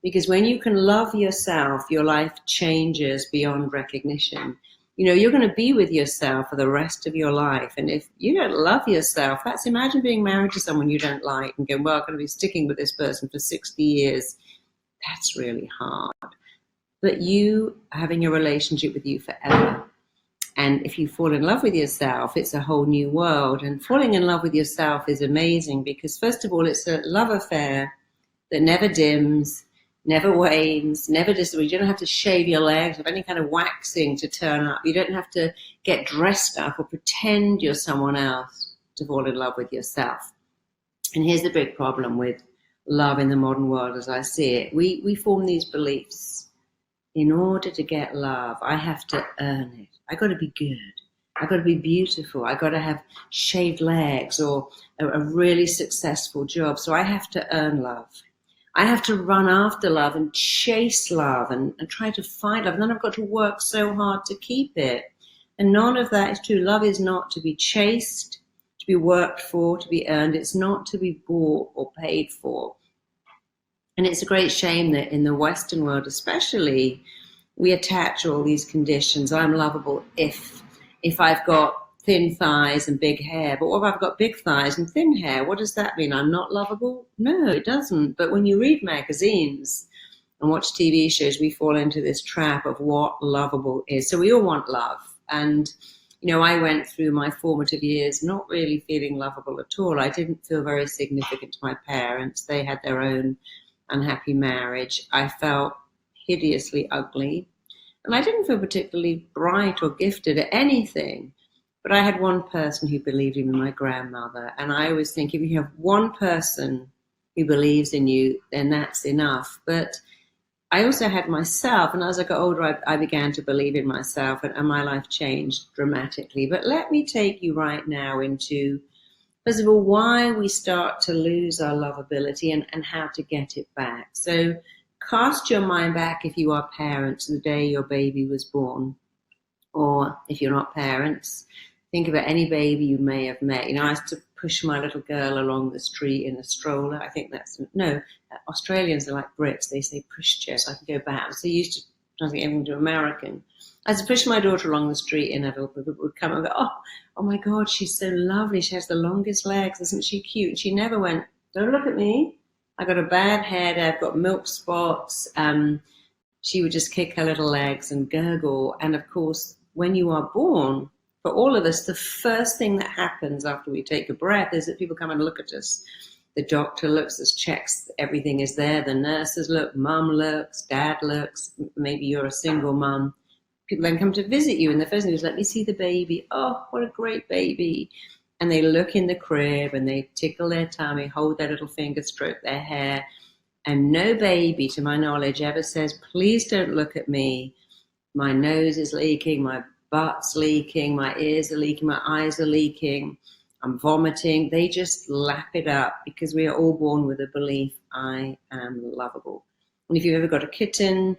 Because when you can love yourself, your life changes beyond recognition. You know, you're going to be with yourself for the rest of your life. And if you don't love yourself, imagine being married to someone you don't like and going, well, I'm going to be sticking with this person for 60 years. That's really hard. But you having a relationship with you forever. And if you fall in love with yourself, it's a whole new world. And falling in love with yourself is amazing, because first of all, it's a love affair that never dims, never wanes, never disappears. You don't have to shave your legs, have any kind of waxing to turn up. You don't have to get dressed up or pretend you're someone else to fall in love with yourself. And here's the big problem with love in the modern world as I see it. We form these beliefs. In order to get love, I have to earn it. I got to be good. I got to be beautiful. I got to have shaved legs or a really successful job. So I have to earn love. I have to run after love and chase love and try to find love. And then I've got to work so hard to keep it. And none of that is true. Love is not to be chased, to be worked for, to be earned. It's not to be bought or paid for. And it's a great shame that in the Western world especially, we attach all these conditions. I'm lovable if I've got thin thighs and big hair. But what if I've got big thighs and thin hair? What does that mean? I'm not lovable? No, it doesn't. But when you read magazines and watch TV shows, we fall into this trap of what lovable is. So we all want love. And, you know, I went through my formative years not really feeling lovable at all. I didn't feel very significant to my parents. They had their own unhappy marriage. I felt hideously ugly. And I didn't feel particularly bright or gifted at anything. But I had one person who believed in me, my grandmother. And I always think if you have one person who believes in you, then that's enough. But I also had myself. And as I got older, I began to believe in myself. And my life changed dramatically. But let me take you right now into, first of all, why we start to lose our lovability and how to get it back. So cast your mind back, if you are parents, to the day your baby was born. Or if you're not parents, think about any baby you may have met. You know, I used to push my little girl along the street in a stroller. I think Australians are like Brits. They say pushchair, so I can go back. So used to translate everything to American. I used to push my daughter along the street and people would come and go, oh my God, she's so lovely. She has the longest legs. Isn't she cute? And she never went, don't look at me. I got a bad head. I've got milk spots. She would just kick her little legs and gurgle. And of course, when you are born, for all of us, the first thing that happens after we take a breath is that people come and look at us. The doctor looks, checks everything is there. The nurses look, mum looks, dad looks. Maybe you're a single mum. People then come to visit you, and the first thing is, let me see the baby. Oh, what a great baby. and they look in the crib and they tickle their tummy, hold their little finger, stroke their hair. And no baby, to my knowledge, ever says, please don't look at me. My nose is leaking, my butt's leaking, my ears are leaking, my eyes are leaking, I'm vomiting. They just lap it up because we are all born with a belief, I am lovable. And if you've ever got a kitten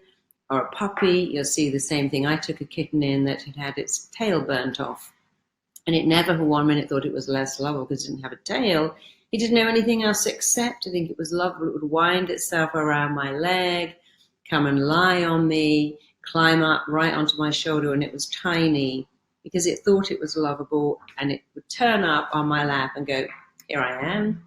or a puppy, you'll see the same thing. I took a kitten in that had its tail burnt off. And it never for 1 minute thought it was less lovable because it didn't have a tail. It didn't know anything else except to think it was lovable. It would wind itself around my leg, come and lie on me, climb up right onto my shoulder, and it was tiny because it thought it was lovable, and it would turn up on my lap and go, here I am,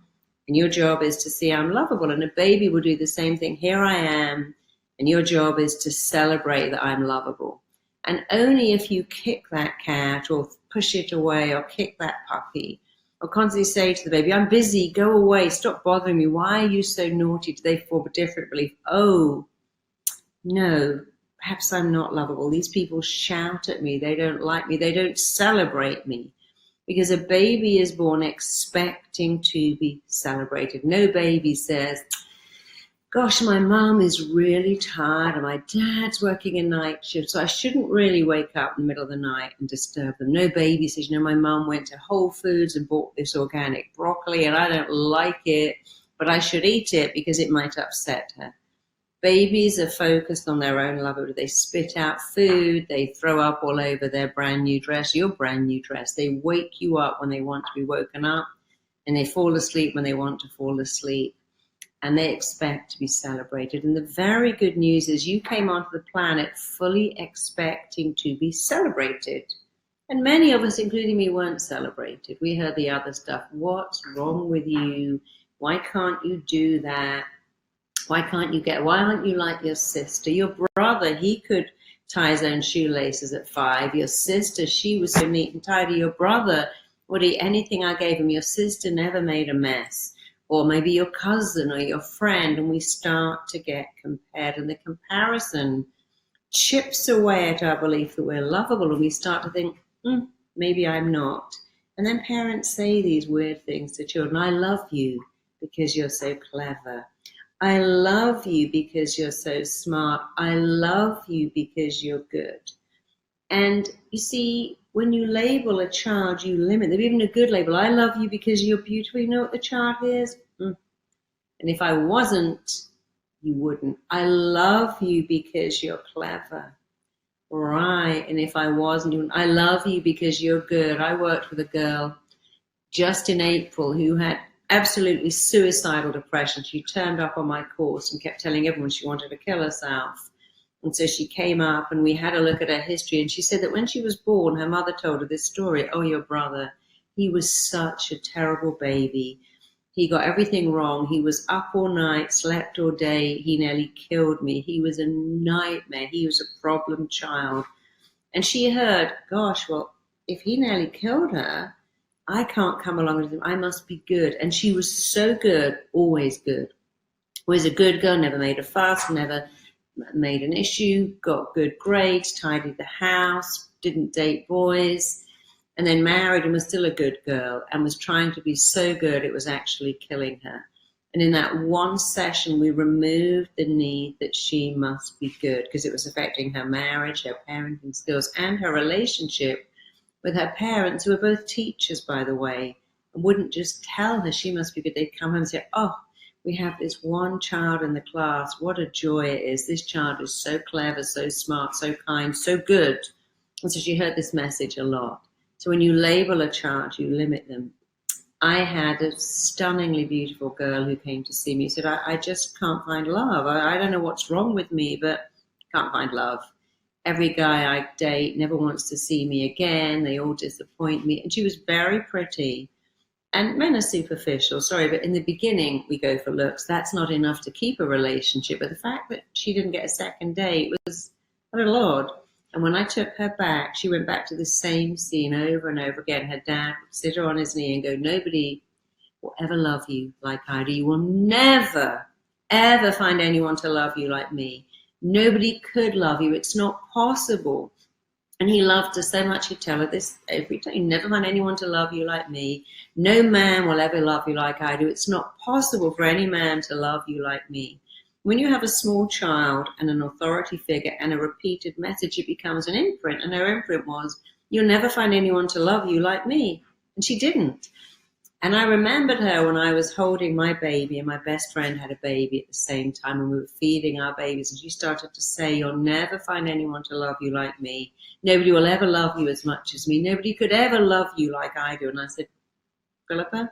and your job is to see I'm lovable. And a baby will do the same thing. Here I am, and your job is to celebrate that I'm lovable. And only if you kick that cat or push it away or kick that puppy or constantly say to the baby, I'm busy, go away, stop bothering me, why are you so naughty? Do they form a different belief? Oh, no, perhaps I'm not lovable. These people shout at me, they don't like me, they don't celebrate me. Because a baby is born expecting to be celebrated. No baby says, gosh, my mum is really tired and my dad's working a night shift, so I shouldn't really wake up in the middle of the night and disturb them. No baby says, my mum went to Whole Foods and bought this organic broccoli and I don't like it, but I should eat it because it might upset her. Babies are focused on their own love. They spit out food, they throw up all over their brand new dress, your brand new dress. They wake you up when they want to be woken up, and they fall asleep when they want to fall asleep. And they expect to be celebrated. And the very good news is you came onto the planet fully expecting to be celebrated. And many of us, including me, weren't celebrated. We heard the other stuff. What's wrong with you? Why can't you do that? Why aren't you like your sister? Your brother, he could tie his own shoelaces at 5. Your sister, she was so neat and tidy. Your brother would eat anything I gave him. Your sister never made a mess. Or maybe your cousin or your friend, and we start to get compared, and the comparison chips away at our belief that we're lovable, and we start to think, maybe I'm not. And then parents say these weird things to children. I love you because you're so clever. I love you because you're so smart. I love you because you're good. And you see, when you label a child, you limit them. Even a good label, I love you because you're beautiful. You know what the child hears? And if I wasn't, you wouldn't. I love you because you're clever. Right. And if I wasn't, you wouldn't. I love you because you're good. I worked with a girl just in April who had absolutely suicidal depression. She turned up on my course and kept telling everyone she wanted to kill herself. And so she came up and we had a look at her history, and she said that when she was born, her mother told her this story. Oh, your brother, he was such a terrible baby. He got everything wrong. He was up all night, slept all day. He nearly killed me. He was a nightmare. He was a problem child. And she heard, gosh, well, if he nearly killed her, I can't come along with him. I must be good. And she was so good, always good. Was a good girl, never made a fuss, never made an issue, got good grades, tidied the house, didn't date boys, and then married and was still a good girl and was trying to be so good it was actually killing her. And in that one session, we removed the need that she must be good because it was affecting her marriage, her parenting skills, and her relationship with her parents, who were both teachers, by the way, and wouldn't just tell her she must be good. They'd come home and say, oh, we have this one child in the class. What a joy it is. This child is so clever, so smart, so kind, so good. And so she heard this message a lot. So when you label a child, you limit them. I had a stunningly beautiful girl who came to see me. She said, I just can't find love. I don't know what's wrong with me, but can't find love. Every guy I date never wants to see me again. They all disappoint me. And she was very pretty. And men are superficial, sorry, but in the beginning, we go for looks. That's not enough to keep a relationship. But the fact that she didn't get a second date was a little odd. And when I took her back, she went back to the same scene over and over again. Her dad would sit her on his knee and go, nobody will ever love you like I do. You will never, ever find anyone to love you like me. Nobody could love you. It's not possible. And he loved her so much, he'd tell her this every time. You never find anyone to love you like me. No man will ever love you like I do. It's not possible for any man to love you like me. When you have a small child and an authority figure and a repeated message, it becomes an imprint. And her imprint was, you'll never find anyone to love you like me. And she didn't. And I remembered her when I was holding my baby, and my best friend had a baby at the same time, and we were feeding our babies, and she started to say, you'll never find anyone to love you like me. Nobody will ever love you as much as me. Nobody could ever love you like I do. And I said, Philippa,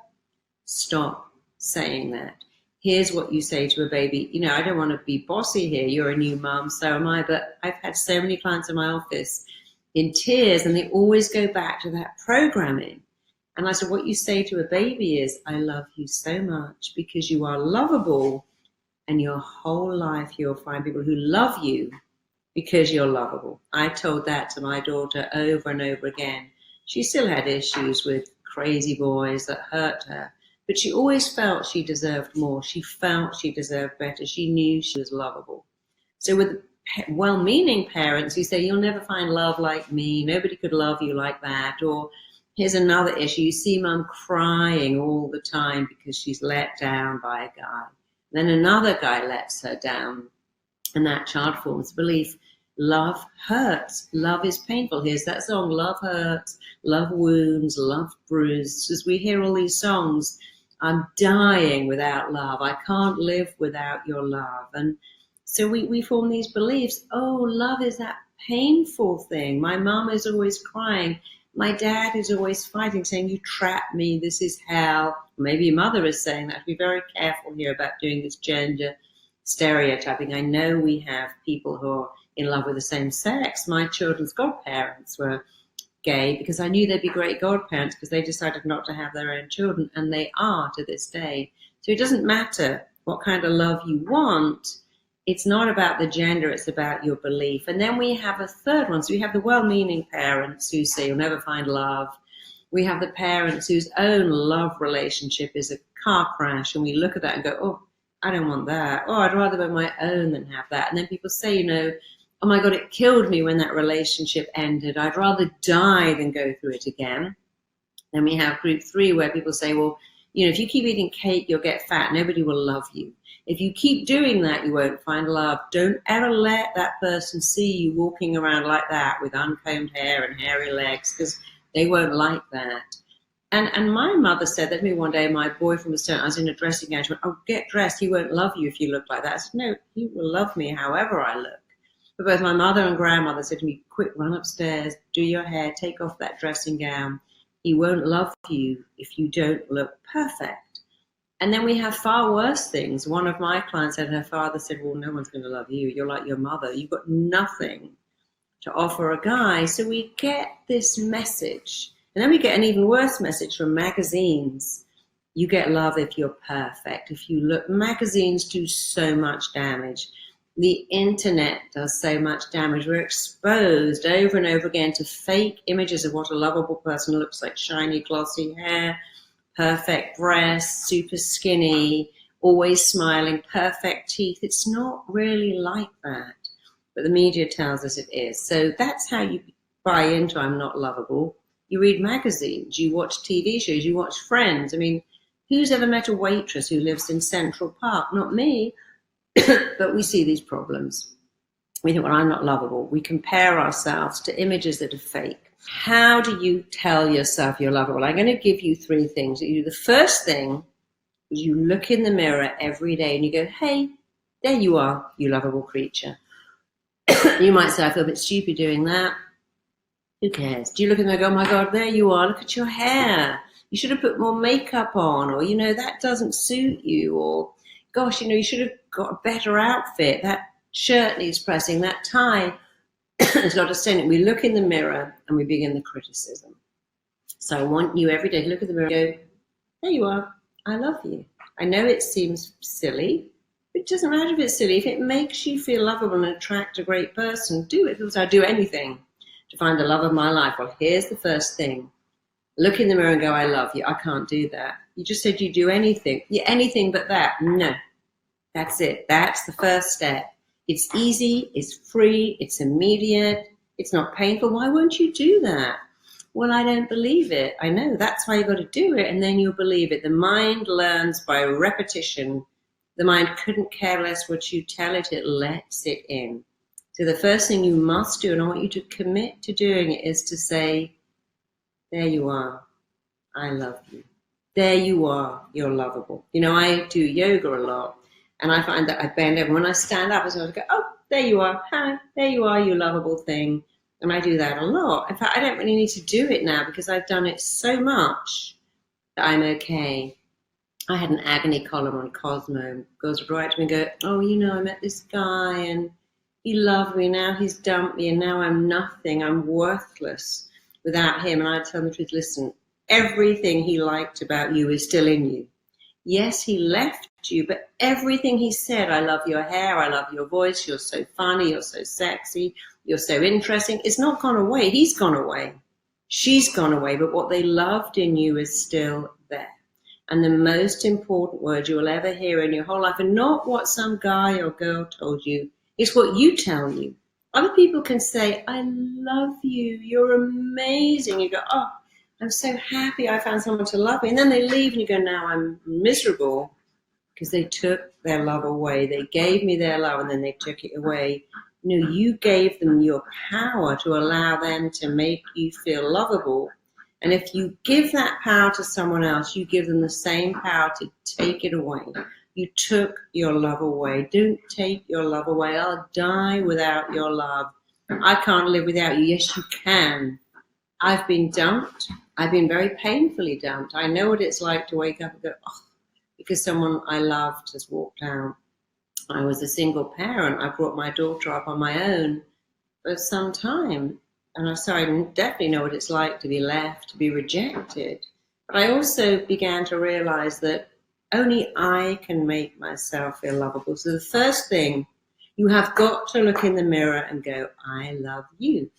stop saying that. Here's what you say to a baby. You know, I don't want to be bossy here. You're a new mom, so am I. But I've had so many clients in my office in tears, and they always go back to that programming. And I said, what you say to a baby is, I love you so much because you are lovable, and your whole life you'll find people who love you because you're lovable. I told that to my daughter over and over again. She still had issues with crazy boys that hurt her, but she always felt she deserved more. She felt she deserved better. She knew she was lovable. So with well-meaning parents who say, you'll never find love like me, nobody could love you like that, or here's another issue. You see mum crying all the time because she's let down by a guy. Then another guy lets her down, and that child forms a belief. Love hurts. Love is painful. Here's that song, love hurts, love wounds, love bruised. As we hear all these songs, I'm dying without love. I can't live without your love. And so we form these beliefs. Oh, love is that painful thing. My mum is always crying. My dad is always fighting, saying, you trapped me, this is hell. Maybe your mother is saying that. Be very careful here about doing this gender stereotyping. I know we have people who are in love with the same sex. My children's godparents were gay because I knew they'd be great godparents because they decided not to have their own children, and they are to this day. So it doesn't matter what kind of love you want. It's not about the gender, it's about your belief. And then we have a third one. So we have the well-meaning parents who say you'll never find love. We have the parents whose own love relationship is a car crash, and we look at that and go, oh, I don't want that. Oh, I'd rather have my own than have that. And then people say, you know, oh my God, it killed me when that relationship ended. I'd rather die than go through it again. Then we have group 3 where people say, well, you know, if you keep eating cake, you'll get fat. Nobody will love you. If you keep doing that, you won't find love. Don't ever let that person see you walking around like that with uncombed hair and hairy legs, because they won't like that. And my mother said that to me one day. My boyfriend was saying, I was in a dressing gown. She went, oh, get dressed. He won't love you if you look like that. I said, no, he will love me however I look. But both my mother and grandmother said to me, quick, run upstairs, do your hair, take off that dressing gown. He won't love you if you don't look perfect. And then we have far worse things. One of my clients said her father said, well, no one's going to love you. You're like your mother. You've got nothing to offer a guy. So we get this message. And then we get an even worse message from magazines. You get love if you're perfect. If you look, magazines do so much damage. The internet does so much damage. We're exposed over and over again to fake images of what a lovable person looks like. Shiny, glossy hair, perfect breasts, super skinny, always smiling, perfect teeth. It's not really like that, but the media tells us it is. So that's how you buy into I'm not lovable. You read magazines, you watch TV shows, you watch Friends. I mean, who's ever met a waitress who lives in Central Park? Not me. But we see these problems. We think, well, I'm not lovable. We compare ourselves to images that are fake. How do you tell yourself you're lovable? I'm going to give you 3 things. The first thing is you look in the mirror every day and you go, hey, there you are, you lovable creature. You might say, I feel a bit stupid doing that. Who cares? Do you look in there and go, oh my God, there you are, look at your hair. You should have put more makeup on, or, that doesn't suit you, or, gosh, you should have got a better outfit. That shirt needs pressing, that tie has got to stand it. We look in the mirror and we begin the criticism. So I want you every day to look in the mirror and go, there you are, I love you. I know it seems silly, but it doesn't matter if it's silly. If it makes you feel lovable and attract a great person, do it. Because I'd do anything to find the love of my life. Well, here's the first thing. Look in the mirror and go, I love you. I can't do that. You just said you do anything. Yeah, anything but that. No. That's it. That's the first step. It's easy, it's free, it's immediate, It's not painful. Why won't you do that? Well, I don't believe it. I know. That's why you've got to do it, and then you'll believe it. The mind learns by repetition. The mind couldn't care less what you tell it. It lets it in. So the first thing you must do, and I want you to commit to doing it, is to say, there you are. I love you. There you are. You're lovable. You know, I do yoga a lot, and I find that I bend over. When I stand up, I sort of go, oh, there you are. Hi, there you are, you lovable thing. And I do that a lot. In fact, I don't really need to do it now because I've done it so much that I'm okay. I had an agony column on Cosmo. Girls would write to me and go, oh, you know, I met this guy and he loved me. Now he's dumped me and now I'm nothing. I'm worthless without him. And I'd tell them the truth, listen, everything he liked about you is still in you. Yes, he left you, but everything he said, I love your hair, I love your voice, you're so funny, you're so sexy, you're so interesting, it's not gone away. He's gone away. She's gone away, but what they loved in you is still there. And the most important word you will ever hear in your whole life, and not what some guy or girl told you, is what you tell you. Other people can say, I love you, you're amazing. You go, oh, I'm so happy I found someone to love me. And then they leave and you go, now I'm miserable because they took their love away. They gave me their love and then they took it away. You know, you gave them your power to allow them to make you feel lovable. And if you give that power to someone else, you give them the same power to take it away. You took your love away. Don't take your love away. I'll die without your love. I can't live without you. Yes, you can. I've been dumped. I've been very painfully dumped. I know what it's like to wake up and go, oh, because someone I loved has walked out. I was a single parent. I brought my daughter up on my own for some time. And so I definitely know what it's like to be left, to be rejected. But I also began to realize that only I can make myself feel lovable. So the first thing, you have got to look in the mirror and go, I love you.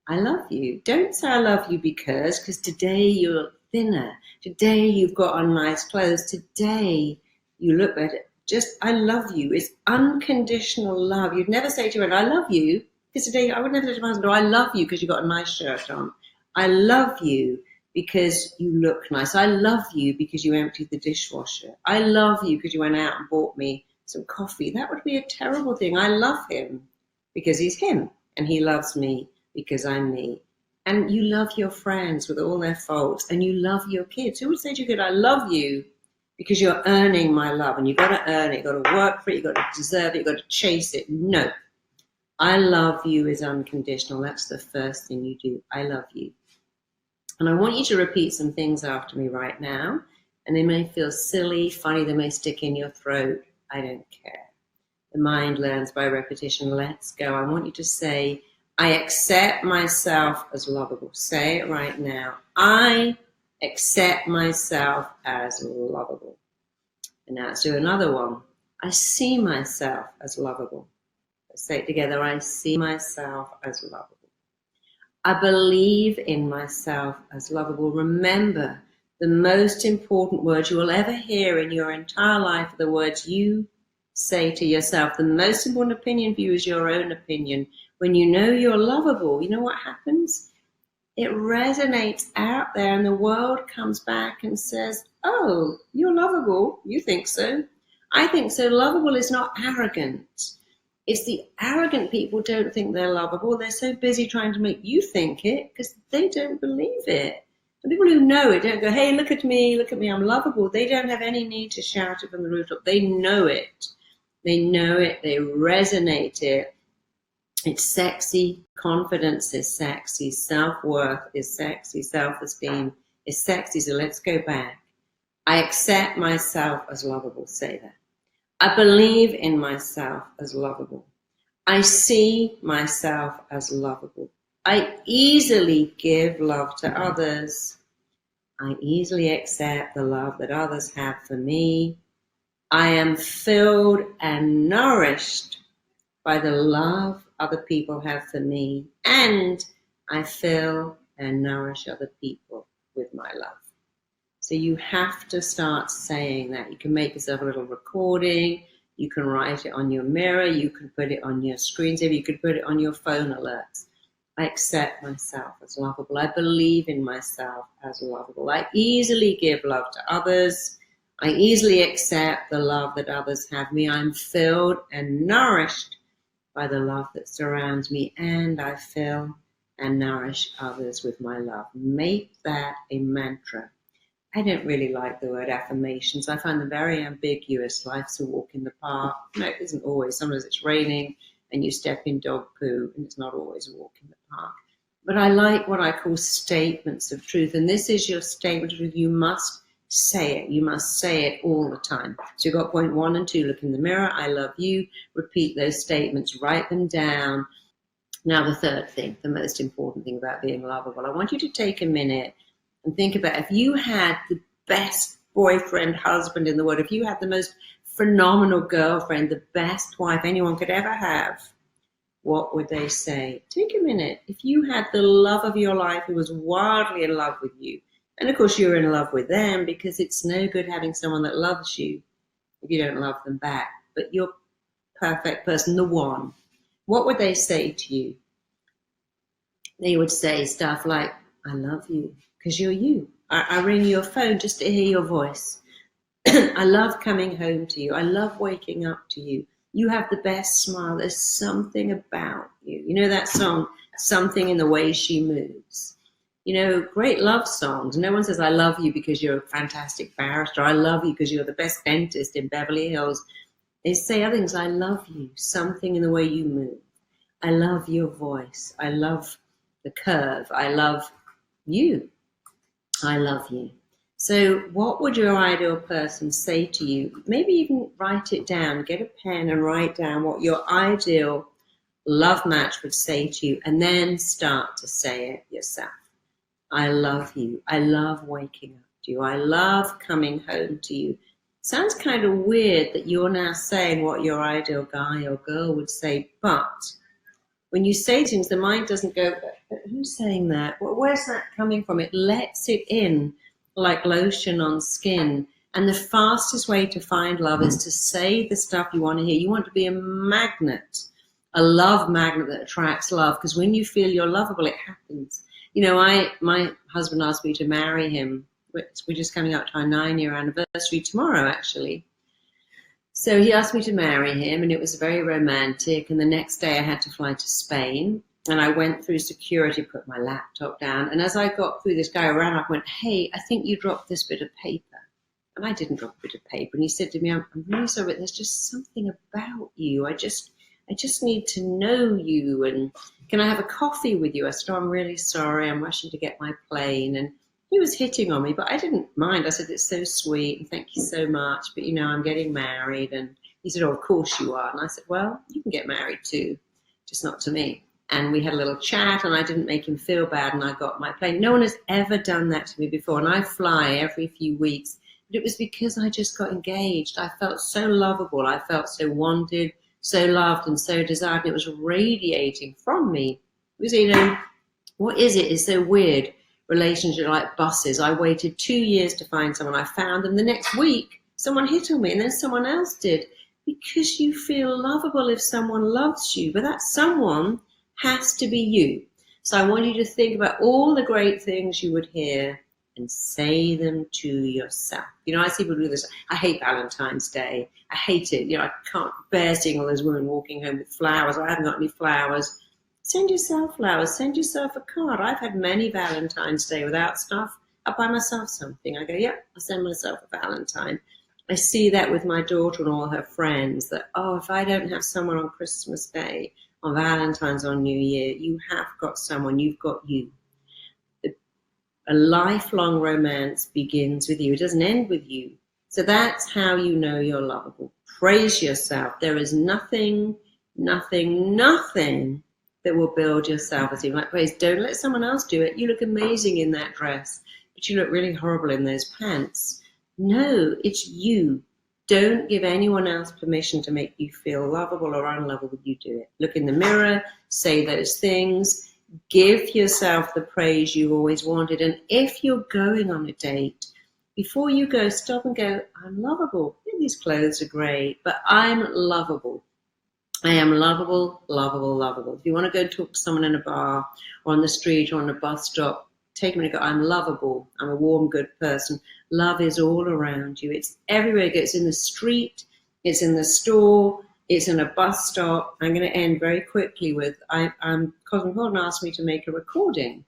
I love you. Don't say I love you because today you're thinner. Today you've got on nice clothes. Today you look better. Just, I love you. It's unconditional love. You'd never say to her, I love you. Because today I would never say to my husband, I love you because you've got a nice shirt on. I love you because you look nice. I love you because you emptied the dishwasher. I love you because you went out and bought me some coffee. That would be a terrible thing. I love him because he's him and he loves me because I'm me. And you love your friends with all their faults and you love your kids. Who would say to your kid, I love you because you're earning my love, and you've got to earn it, you've got to work for it, you've got to deserve it, you've got to chase it. No. I love you is unconditional. That's the first thing you do. I love you. And I want you to repeat some things after me right now. And they may feel silly, funny, they may stick in your throat. I don't care. The mind learns by repetition. Let's go. I want you to say, I accept myself as lovable. Say it right now. I accept myself as lovable. And now let's do another one. I see myself as lovable. Let's say it together. I see myself as lovable. I believe in myself as lovable. Remember, the most important words you will ever hear in your entire life are the words you say to yourself. The most important opinion for you is your own opinion. When you know you're lovable, you know what happens? It resonates out there and the world comes back and says, oh, you're lovable. You think so. I think so. Lovable is not arrogant. It's the arrogant people don't think they're lovable. They're so busy trying to make you think it because they don't believe it. The people who know it don't go, hey, look at me, I'm lovable. They don't have any need to shout it from the rooftop. They know it. They know it. They resonate it. It's sexy. Confidence is sexy. Self-worth is sexy. Self-esteem is sexy. So let's go back. I accept myself as lovable. Say that. I believe in myself as lovable. I see myself as lovable. I easily give love to others. I easily accept the love that others have for me. I am filled and nourished by the love other people have for me, and I fill and nourish other people with my love. So you have to start saying that. You can make yourself a little recording. You can write it on your mirror. You can put it on your screensaver. You could put it on your phone alerts. I accept myself as lovable. I believe in myself as lovable. I easily give love to others. I easily accept the love that others have me. I'm filled and nourished by the love that surrounds me, and I fill and nourish others with my love. Make that a mantra. I don't really like the word affirmations. I find them very ambiguous. Life's a walk in the park. No, it isn't always. Sometimes it's raining and you step in dog poo, and it's not always a walk in the park. But I like what I call statements of truth. And this is your statement of truth. You must say it. You must say it all the time. So you've got point 1 and 2. Look in the mirror. I love you. Repeat those statements. Write them down. Now, the third thing, the most important thing about being lovable, I want you to take a minute and think about if you had the best boyfriend, husband in the world, if you had the most phenomenal girlfriend, the best wife anyone could ever have, what would they say? Take a minute. If you had the love of your life who was wildly in love with you, and of course you're in love with them, because it's no good having someone that loves you if you don't love them back, but you're perfect person, the one, what would they say to you? They would say stuff like, I love you because you're you. I ring your phone just to hear your voice. I love coming home to you. I love waking up to you. You have the best smile. There's something about you. You know that song, Something in the Way She Moves? You know, great love songs. No one says, I love you because you're a fantastic barrister. I love you because you're the best dentist in Beverly Hills. They say other things. I love you. Something in the way you move. I love your voice. I love the curve. I love you. I love you. So what would your ideal person say to you? Maybe even write it down. Get a pen and write down what your ideal love match would say to you, and then start to say it yourself. I love you. I love waking up to you. I love coming home to you. Sounds kind of weird that you're now saying what your ideal guy or girl would say, but when you say things, the mind doesn't go, but who's saying that? Where's that coming from? It lets it in like lotion on skin. And the fastest way to find love is to say the stuff you want to hear. You want to be a magnet, a love magnet that attracts love, because when you feel you're lovable, it happens. You know, my husband asked me to marry him. We're just coming up to our 9-year anniversary tomorrow, actually. So he asked me to marry him, and it was very romantic. And the next day I had to fly to Spain, and I went through security, put my laptop down. And as I got through, this guy ran up and went, hey, I think you dropped this bit of paper. And I didn't drop a bit of paper. And he said to me, I'm really sorry, but there's just something about you. I just need to know you. And can I have a coffee with you? I said, oh, I'm really sorry. I'm rushing to get my plane. And he was hitting on me, but I didn't mind. I said, it's so sweet, and thank you so much, but, you know, I'm getting married. And he said, oh, of course you are. And I said, well, you can get married too, just not to me. And we had a little chat, and I didn't make him feel bad, and I got my plane. No one has ever done that to me before, and I fly every few weeks. But it was because I just got engaged. I felt so lovable. I felt so wanted, so loved, and so desired, and it was radiating from me. Because, you know, what is it? It's so weird. Relationship like buses. I waited 2 years to find someone. I found them the next week. Someone hit on me, and then someone else did. Because you feel lovable if someone loves you, but that someone has to be you. So I want you to think about all the great things you would hear and say them to yourself. You know, I see people do this. I hate Valentine's Day. I hate it. You know, I can't bear seeing all those women walking home with flowers. I haven't got any flowers. Send yourself flowers. Send yourself a card. I've had many Valentine's Day without stuff. I buy myself something. I go, yeah, I'll send myself a Valentine. I see that with my daughter and all her friends, that, oh, if I don't have someone on Christmas Day, on Valentine's, on New Year, you have got someone. You've got you. A lifelong romance begins with you. It doesn't end with you. So that's how you know you're lovable. Praise yourself. There is nothing that will build your self-esteem like praise. Don't let someone else do it. You look amazing in that dress, but you look really horrible in those pants. No, it's you. Don't give anyone else permission to make you feel lovable or unlovable. You do it. Look in the mirror, say those things, give yourself the praise you always wanted. And if you're going on a date, before you go, stop and go, I'm lovable. Yeah, these clothes are great, but I'm lovable. I am lovable, lovable, lovable. If you want to go and talk to someone in a bar or on the street or on a bus stop, take them and go, I'm lovable. I'm a warm, good person. Love is all around you. It's everywhere. It's in the street. It's in the store. It's in a bus stop. I'm going to end very quickly with, Cosmopolitan asked me to make a recording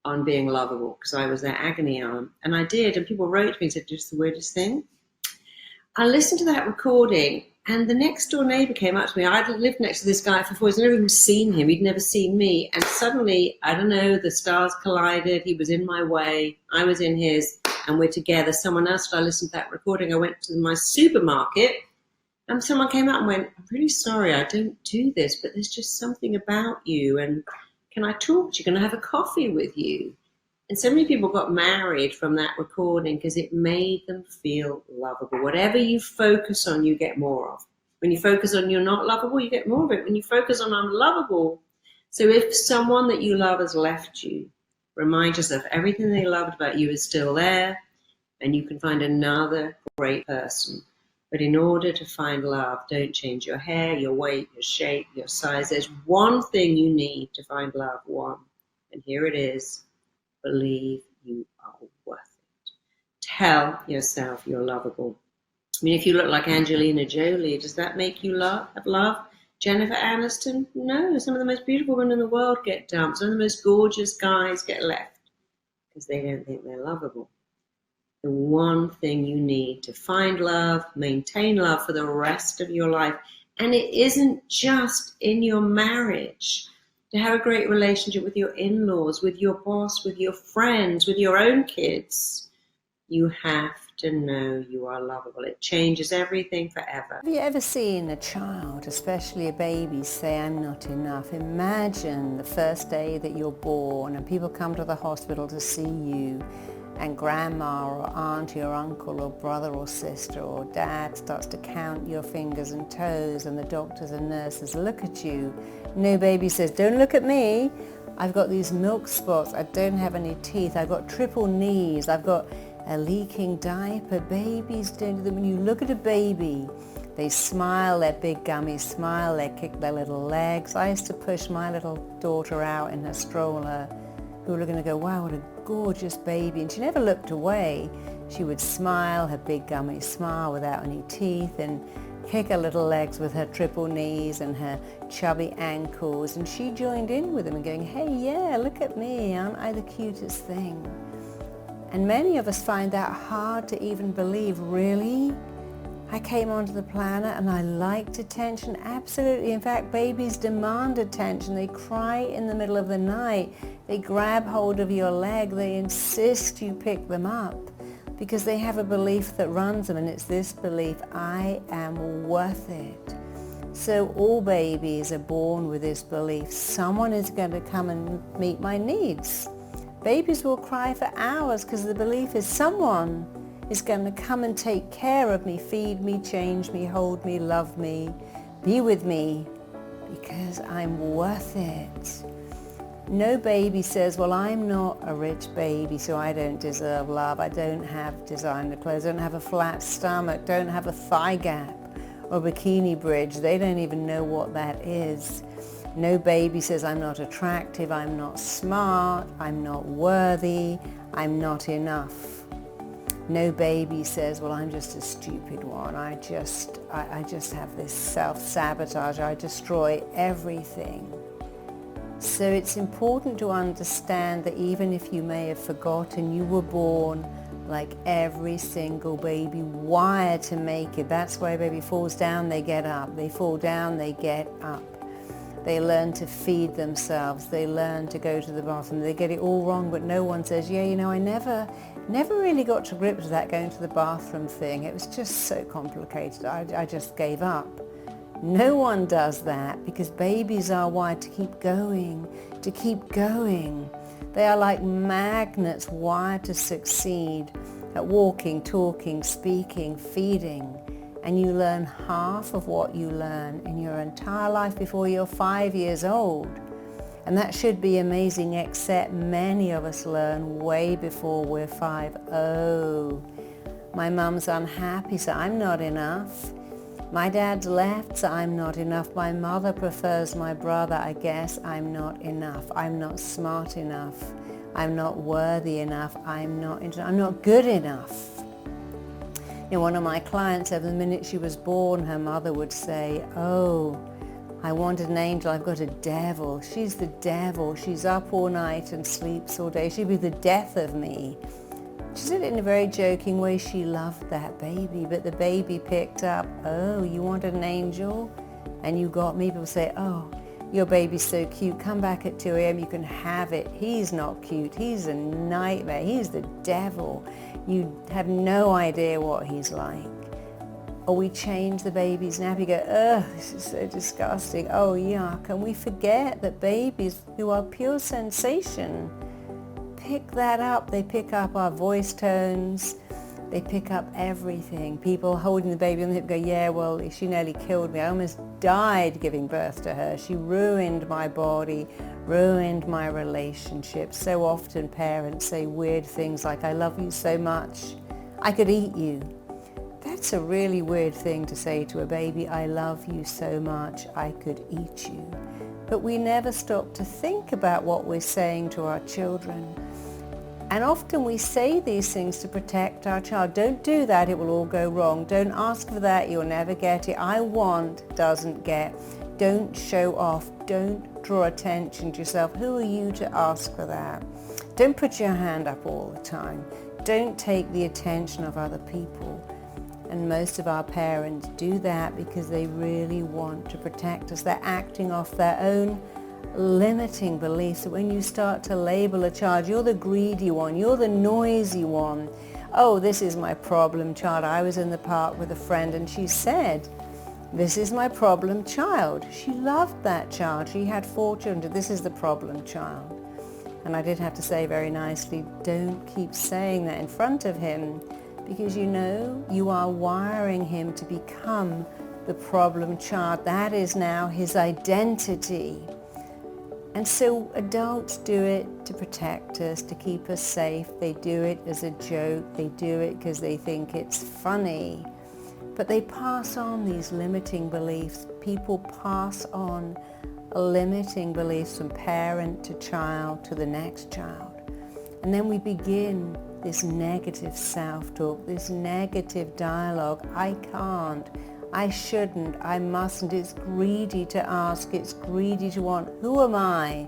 on being lovable because I was their agony aunt. And I did. And people wrote to me and said, just the weirdest thing. I listened to that recording, and the next door neighbor came up to me. I'd lived next to this guy for 4 years. I'd never even seen him. He'd never seen me. And suddenly, I don't know, the stars collided. He was in my way. I was in his, and we're together. Someone else, I listened to that recording. I went to my supermarket, and someone came up and went, I'm really sorry, I don't do this, but there's just something about you. And can I talk to you? Can I have a coffee with you? And so many people got married from that recording because it made them feel lovable. Whatever you focus on, you get more of. When you focus on you're not lovable, you get more of it. When you focus on I'm lovable. So if someone that you love has left you, remind yourself everything they loved about you is still there, and you can find another great person. But in order to find love, don't change your hair, your weight, your shape, your size. There's one thing you need to find love, one. And here it is. Believe you are worth it. Tell yourself you're lovable. I mean, if you look like Angelina Jolie, does that make you have love? Jennifer Aniston? No. Some of the most beautiful women in the world get dumped. Some of the most gorgeous guys get left because they don't think they're lovable. The one thing you need to find love, maintain love for the rest of your life, and it isn't just in your marriage. To have a great relationship with your in-laws, with your boss, with your friends, with your own kids, you have to know you are lovable. It changes everything forever. Have you ever seen a child, especially a baby, say, I'm not enough? Imagine the first day that you're born and people come to the hospital to see you, and grandma or auntie or uncle or brother or sister or dad starts to count your fingers and toes, and the doctors and nurses look at you. No baby says, don't look at me. I've got these milk spots. I don't have any teeth. I've got triple knees. I've got a leaking diaper. Babies don't do that. When you look at a baby, they smile, their big gummy smile, they kick their little legs. I used to push my little daughter out in her stroller. People were going to go, wow, what a gorgeous baby. And she never looked away. She would smile, her big gummy smile without any teeth, and kick her little legs with her triple knees and her chubby ankles. And she joined in with them and going, hey, yeah, look at me. Aren't I the cutest thing? And many of us find that hard to even believe. Really? I came onto the planet and I liked attention? Absolutely. In fact, babies demand attention. They cry in the middle of the night. They grab hold of your leg. They insist you pick them up because they have a belief that runs them, and it's this belief, I am worth it. So all babies are born with this belief, someone is going to come and meet my needs. Babies will cry for hours because the belief is someone is going to come and take care of me, feed me, change me, hold me, love me, be with me, because I'm worth it. No baby says, well, I'm not a rich baby, so I don't deserve love. I don't have designer clothes, I don't have a flat stomach, don't have a thigh gap or bikini bridge. They don't even know what that is. No baby says, I'm not attractive, I'm not smart, I'm not worthy, I'm not enough. No baby says, well, I'm just a stupid one. I just have this self-sabotage. I destroy everything. So it's important to understand that even if you may have forgotten, you were born like every single baby, wired to make it. That's why a baby falls down, they get up. They fall down, they get up. They learn to feed themselves. They learn to go to the bathroom. They get it all wrong, but no one says, yeah, you know, I never really got to grips with that going to the bathroom thing. It was just so complicated. I just gave up. No one does that because babies are wired to keep going, to keep going. They are like magnets wired to succeed at walking, talking, speaking, feeding. And you learn half of what you learn in your entire life before you're 5 years old. And that should be amazing, except many of us learn way before we're 5. Oh, my mum's unhappy, so I'm not enough. My dad's left, so I'm not enough. My mother prefers my brother, I guess I'm not enough. I'm not smart enough. I'm not worthy enough. I'm not good enough. You know, one of my clients said the minute she was born, her mother would say, oh, I wanted an angel, I've got a devil. She's the devil. She's up all night and sleeps all day. She'd be the death of me. She said it in a very joking way. She loved that baby, but the baby picked up, oh, you wanted an angel and you got me. People say, oh, your baby's so cute. Come back at 2 a.m. You can have it. He's not cute. He's a nightmare. He's the devil. You have no idea what he's like. Or we change the baby's nappy, go, ugh, this is so disgusting. Oh, yuck. And we forget that babies who are pure sensation pick that up. They pick up our voice tones. They pick up everything. People holding the baby on the hip go, yeah, well, she nearly killed me. I almost died giving birth to her. She ruined my body, ruined my relationship. So often parents say weird things like, I love you so much, I could eat you. That's a really weird thing to say to a baby, I love you so much, I could eat you. But we never stop to think about what we're saying to our children. And often we say these things to protect our child. Don't do that, it will all go wrong. Don't ask for that, you'll never get it. I want, doesn't get. Don't show off. Don't draw attention to yourself. Who are you to ask for that? Don't put your hand up all the time. Don't take the attention of other people. And most of our parents do that because they really want to protect us. They're acting off their own limiting beliefs. So when you start to label a child, you're the greedy one, you're the noisy one. Oh, this is my problem child. I was in the park with a friend and she said, this is my problem child. She loved that child. She had 4 children. This is the problem child. And I did have to say very nicely, don't keep saying that in front of him, because you know you are wiring him to become the problem child. That is now his identity. And so adults do it to protect us, to keep us safe. They do it as a joke. They do it because they think it's funny. But they pass on these limiting beliefs. People pass on limiting beliefs from parent to child to the next child. And then we begin this negative self-talk, this negative dialogue. I can't. I shouldn't, I mustn't. It's greedy to ask, it's greedy to want. Who am I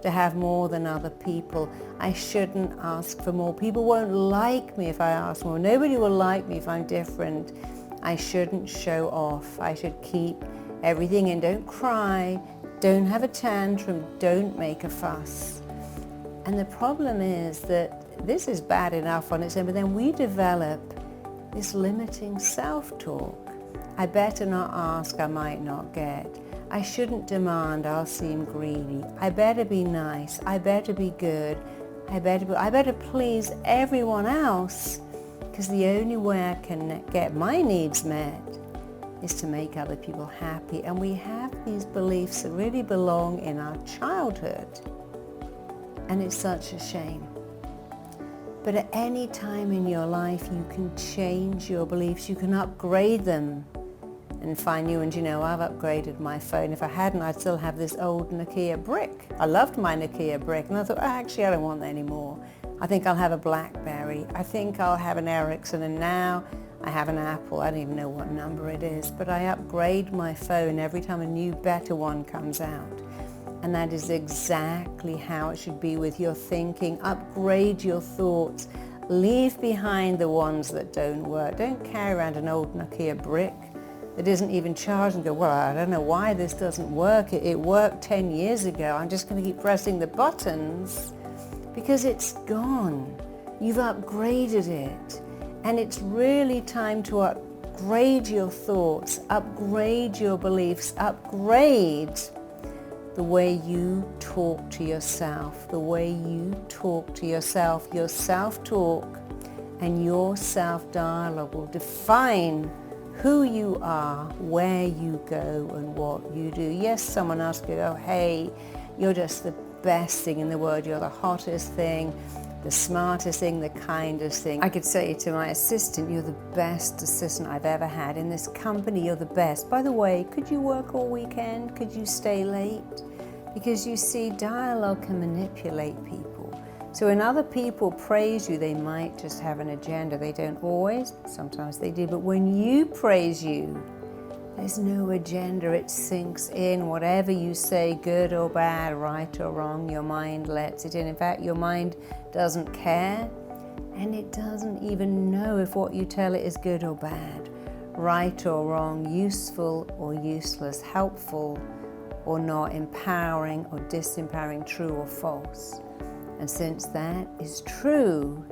to have more than other people? I shouldn't ask for more. People won't like me if I ask more. Nobody will like me if I'm different. I shouldn't show off. I should keep everything in. Don't cry, don't have a tantrum, don't make a fuss. And the problem is that this is bad enough on its own, but then we develop this limiting self-talk. I better not ask, I might not get. I shouldn't demand, I'll seem greedy. I better be nice. I better be good. I better please everyone else, because the only way I can get my needs met is to make other people happy. And we have these beliefs that really belong in our childhood. And it's such a shame. But at any time in your life, you can change your beliefs. You can upgrade them and find new ones. You know, I've upgraded my phone. If I hadn't, I'd still have this old Nokia brick. I loved my Nokia brick, and I thought, actually, I don't want that anymore. I think I'll have a BlackBerry. I think I'll have an Ericsson, and now I have an Apple. I don't even know what number it is, but I upgrade my phone every time a new, better one comes out. And that is exactly how it should be with your thinking. Upgrade your thoughts. Leave behind the ones that don't work. Don't carry around an old Nokia brick that isn't even charged and go, well, I don't know why this doesn't work. It worked 10 years ago. I'm just going to keep pressing the buttons, because it's gone. You've upgraded it. And it's really time to upgrade your thoughts, upgrade your beliefs, upgrade the way you talk to yourself, the way you talk to yourself. Your self-talk and your self-dialogue will define who you are, where you go, and what you do. Yes, someone else could go, hey, you're just the best thing in the world. You're the hottest thing. the smartest thing, the kindest thing. I could say to my assistant, you're the best assistant I've ever had in this company, you're the best. By the way, could you work all weekend? Could you stay late? Because you see, dialogue can manipulate people. So when other people praise you, they might just have an agenda. They don't always, sometimes they do, but when you praise you, there's no agenda, it sinks in. Whatever you say, good or bad, right or wrong, your mind lets it in. In fact, your mind doesn't care, and it doesn't even know if what you tell it is good or bad, right or wrong, useful or useless, helpful or not, empowering or disempowering, true or false. And since that is true,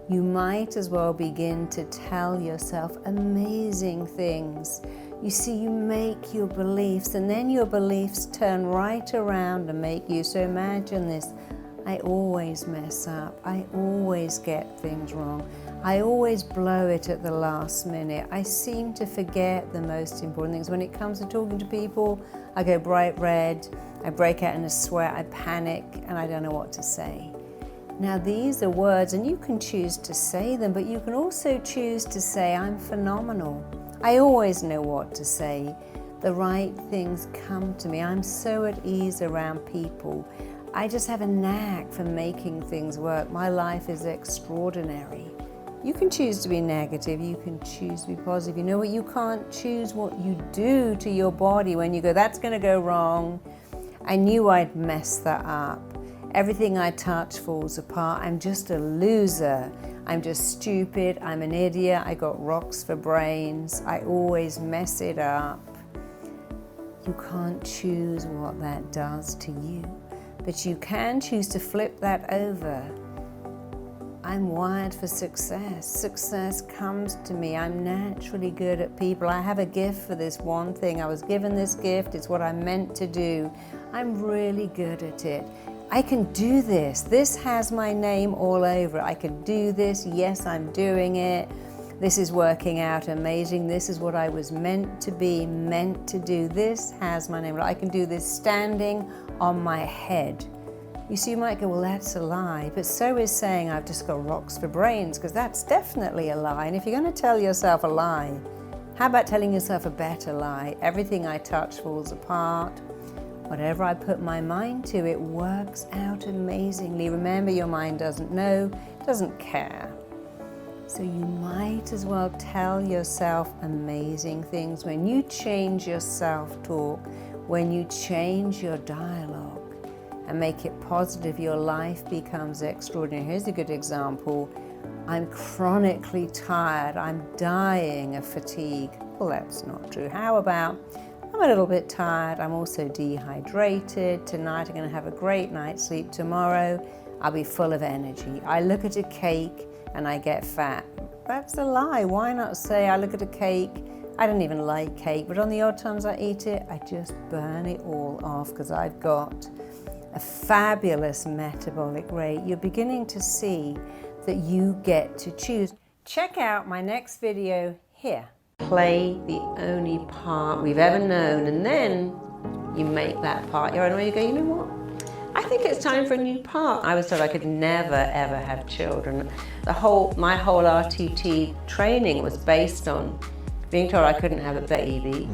you might as well begin to tell yourself amazing things. You see, you make your beliefs, and then your beliefs turn right around and make you. So imagine this: I always mess up. I always get things wrong. I always blow it at the last minute. I seem to forget the most important things. When it comes to talking to people, I go bright red, I break out in a sweat, I panic, and I don't know what to say. Now these are words, and you can choose to say them, but you can also choose to say, I'm phenomenal. I always know what to say. The right things come to me. I'm so at ease around people. I just have a knack for making things work. My life is extraordinary. You can choose to be negative. You can choose to be positive. You know what? You can't choose what you do to your body when you go, that's going to go wrong. I knew I'd mess that up. Everything I touch falls apart. I'm just a loser. I'm just stupid. I'm an idiot. I got rocks for brains. I always mess it up. You can't choose what that does to you, but you can choose to flip that over. I'm wired for success. Success comes to me. I'm naturally good at people. I have a gift for this one thing. I was given this gift. It's what I'm meant to do. I'm really good at it. I can do this. This has my name all over it. I can do this. Yes, I'm doing it. This is working out amazing. This is what I was meant to be, meant to do. This has my name. I can do this standing on my head. You see, you might go, well, that's a lie. But so is saying I've just got rocks for brains, because that's definitely a lie. And if you're going to tell yourself a lie, how about telling yourself a better lie? Everything I touch falls apart. Whatever I put my mind to, it works out amazingly. Remember, your mind doesn't know, doesn't care. So you might as well tell yourself amazing things. When you change your self-talk, when you change your dialogue and make it positive, your life becomes extraordinary. Here's a good example. I'm chronically tired. I'm dying of fatigue. Well, that's not true. How about, I'm a little bit tired. I'm also dehydrated. Tonight I'm going to have a great night's sleep. Tomorrow I'll be full of energy. I look at a cake and I get fat. That's a lie. Why not say, I look at a cake, I don't even like cake, but on the odd times I eat it, I just burn it all off because I've got a fabulous metabolic rate. You're beginning to see that you get to choose. Check out my next video here. Play the only part we've ever known, and then you make that part your own. Where you go, you know what? I think it's time for a new part. I was told I could never ever have children. My whole RTT training was based on being told I couldn't have a baby.